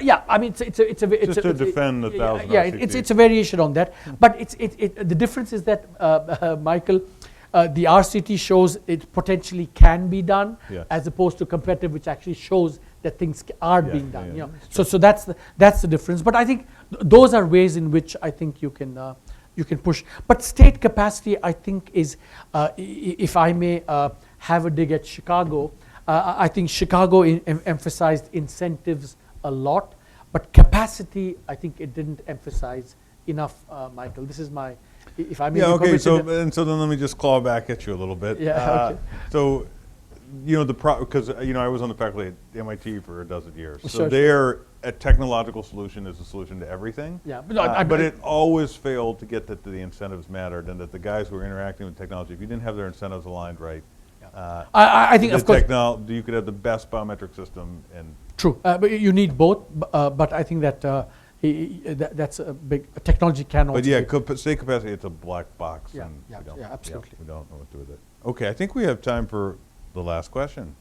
Yeah, I mean, it's Just to defend the 1,000 yeah, RCTs. it's a variation on that. But the difference is that, Michael, the RCT shows it potentially can be done, as opposed to competitive, which actually shows that things are being done. So that's the difference. But I think those are ways in which I think you can push. But state capacity, I think, is, if I may have a dig at Chicago, I think Chicago emphasized incentives a lot, but capacity, I think it didn't emphasize enough, Michael. This is my, if I may. Yeah, okay, so then let me just claw back at you a little bit. Yeah, okay. So, because I was on the faculty at MIT for a dozen years. So Sure. a technological solution is a solution to everything. Yeah, but, but it always failed to get that the incentives mattered, and that the guys who were interacting with technology, if you didn't have their incentives aligned right, I think, of course, you could have the best biometric system. And true, but you need both. But I think that that's a big technology can also. But yeah, state capacity, it's a black box. Yeah, and absolutely. we don't know what to do with it. Okay, I think we have time for the last question.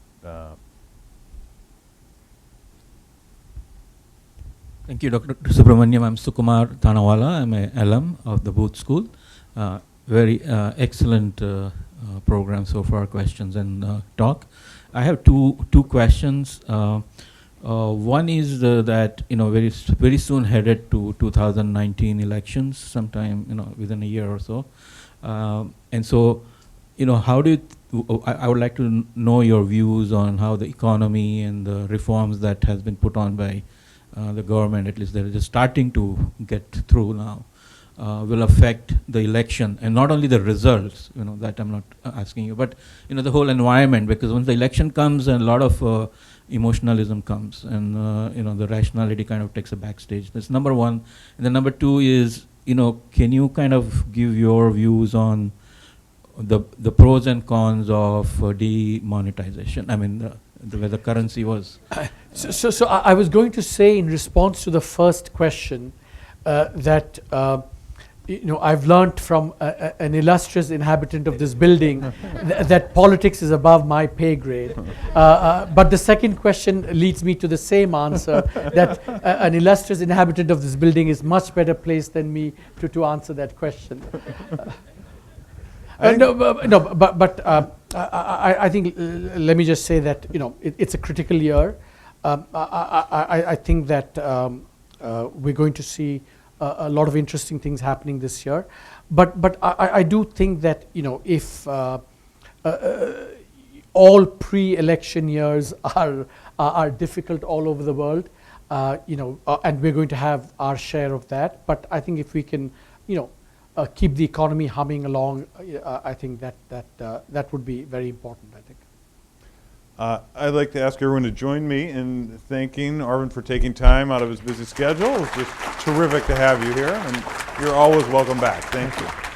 Thank you, Dr. Subramanian. I'm Sukumar Tanawala. I'm an alum of the Booth School. Very excellent program so far, questions and talk. I have two questions. One is that very soon headed to 2019 elections, sometime within a year or so, and so how do you I would like to know your views on how the economy and the reforms that has been put on by the government, at least they're just starting to get through now. will affect the election, and not only the results, that I'm not asking you, but the whole environment, because once the election comes and a lot of emotionalism comes, and the rationality kind of takes a backstage. That's number one. And then number two is, can you kind of give your views on the pros and cons of demonetization? I mean, where the currency was. So I was going to say, in response to the first question, that I've learned from an illustrious inhabitant of this building that politics is above my pay grade. But the second question leads me to the same answer, that an illustrious inhabitant of this building is much better placed than me to answer that question. I think, let me just say that, it's a critical year. I think that we're going to see a lot of interesting things happening this year. But I do think that, if all pre-election years are difficult all over the world, and we're going to have our share of that. But I think if we can, keep the economy humming along, I think that would be very important, I think. I'd like to ask everyone to join me in thanking Arvind for taking time out of his busy schedule. It's just terrific to have you here, and you're always welcome back. Thank you.